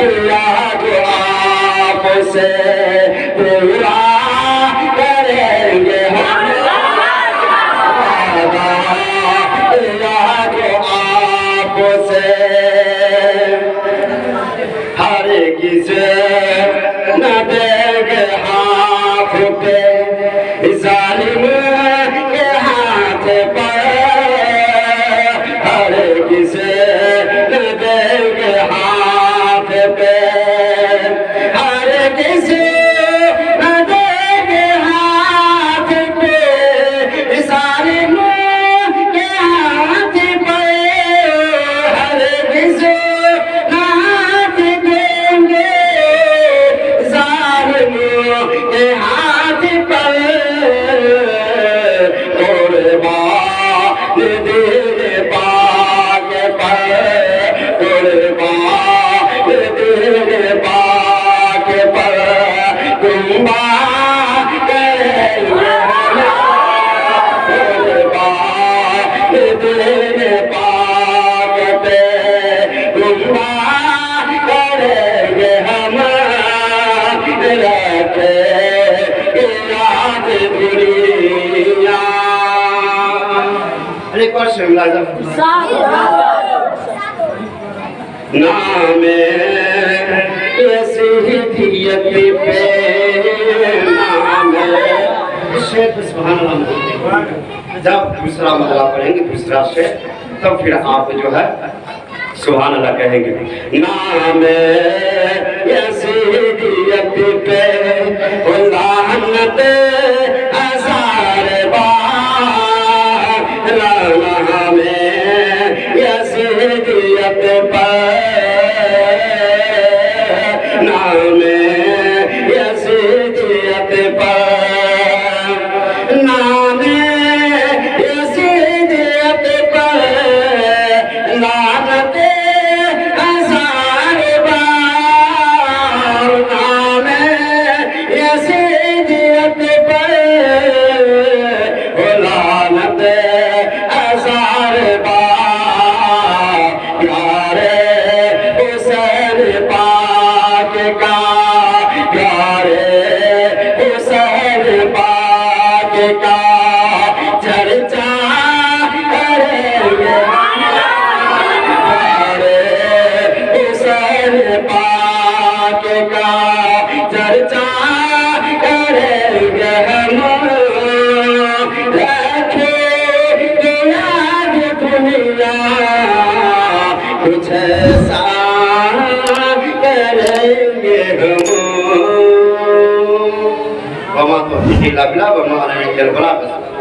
किया जो आपसे पूरा करेंगे हम वादा किया जो आपसे हर किसे न देंगे हाथ पे जालिम के हाथ पर हर किसे न देंगे हाथ पे हर किसे न देंगे हाथ पे जालिम के हाथ पे हर किसे न हाथ देंगे जालिमों के हाथ पर कुर्बान दिल पाक पर कुर्बान दिल पाक पर कुर्बा करेंगे कुर्बान दिल पाक पे कुर्बा करेंगे हम रखे याद दुनिया एक बार से मुलाज़म नाम शहीदियत पे नाम शेख सुभान अल्लाह बोलते हैं। जब दूसरा मरला पढ़ेंगे दूसरा शेख तब फिर आप जो है सुभान अल्लाह कहेंगे नाम शहीदियत पे लानत हजार बार नाम शहीदियत पर नाम शहीदियत पर नाम शहीदियत पर लानत हजार बार नाम शहीदियत पर लानत हजार बार प्यारे हुसैन पाक का प्यारे हुसैन पाक का चर्चा करेंगे प्यारे हुसैन पाक का चर्चा करेंगे हम रखेंगे याद दुनिया कुछ ऐसा करेंगे हम वमा तो बिला बिला वमा अलैहि वसल्लम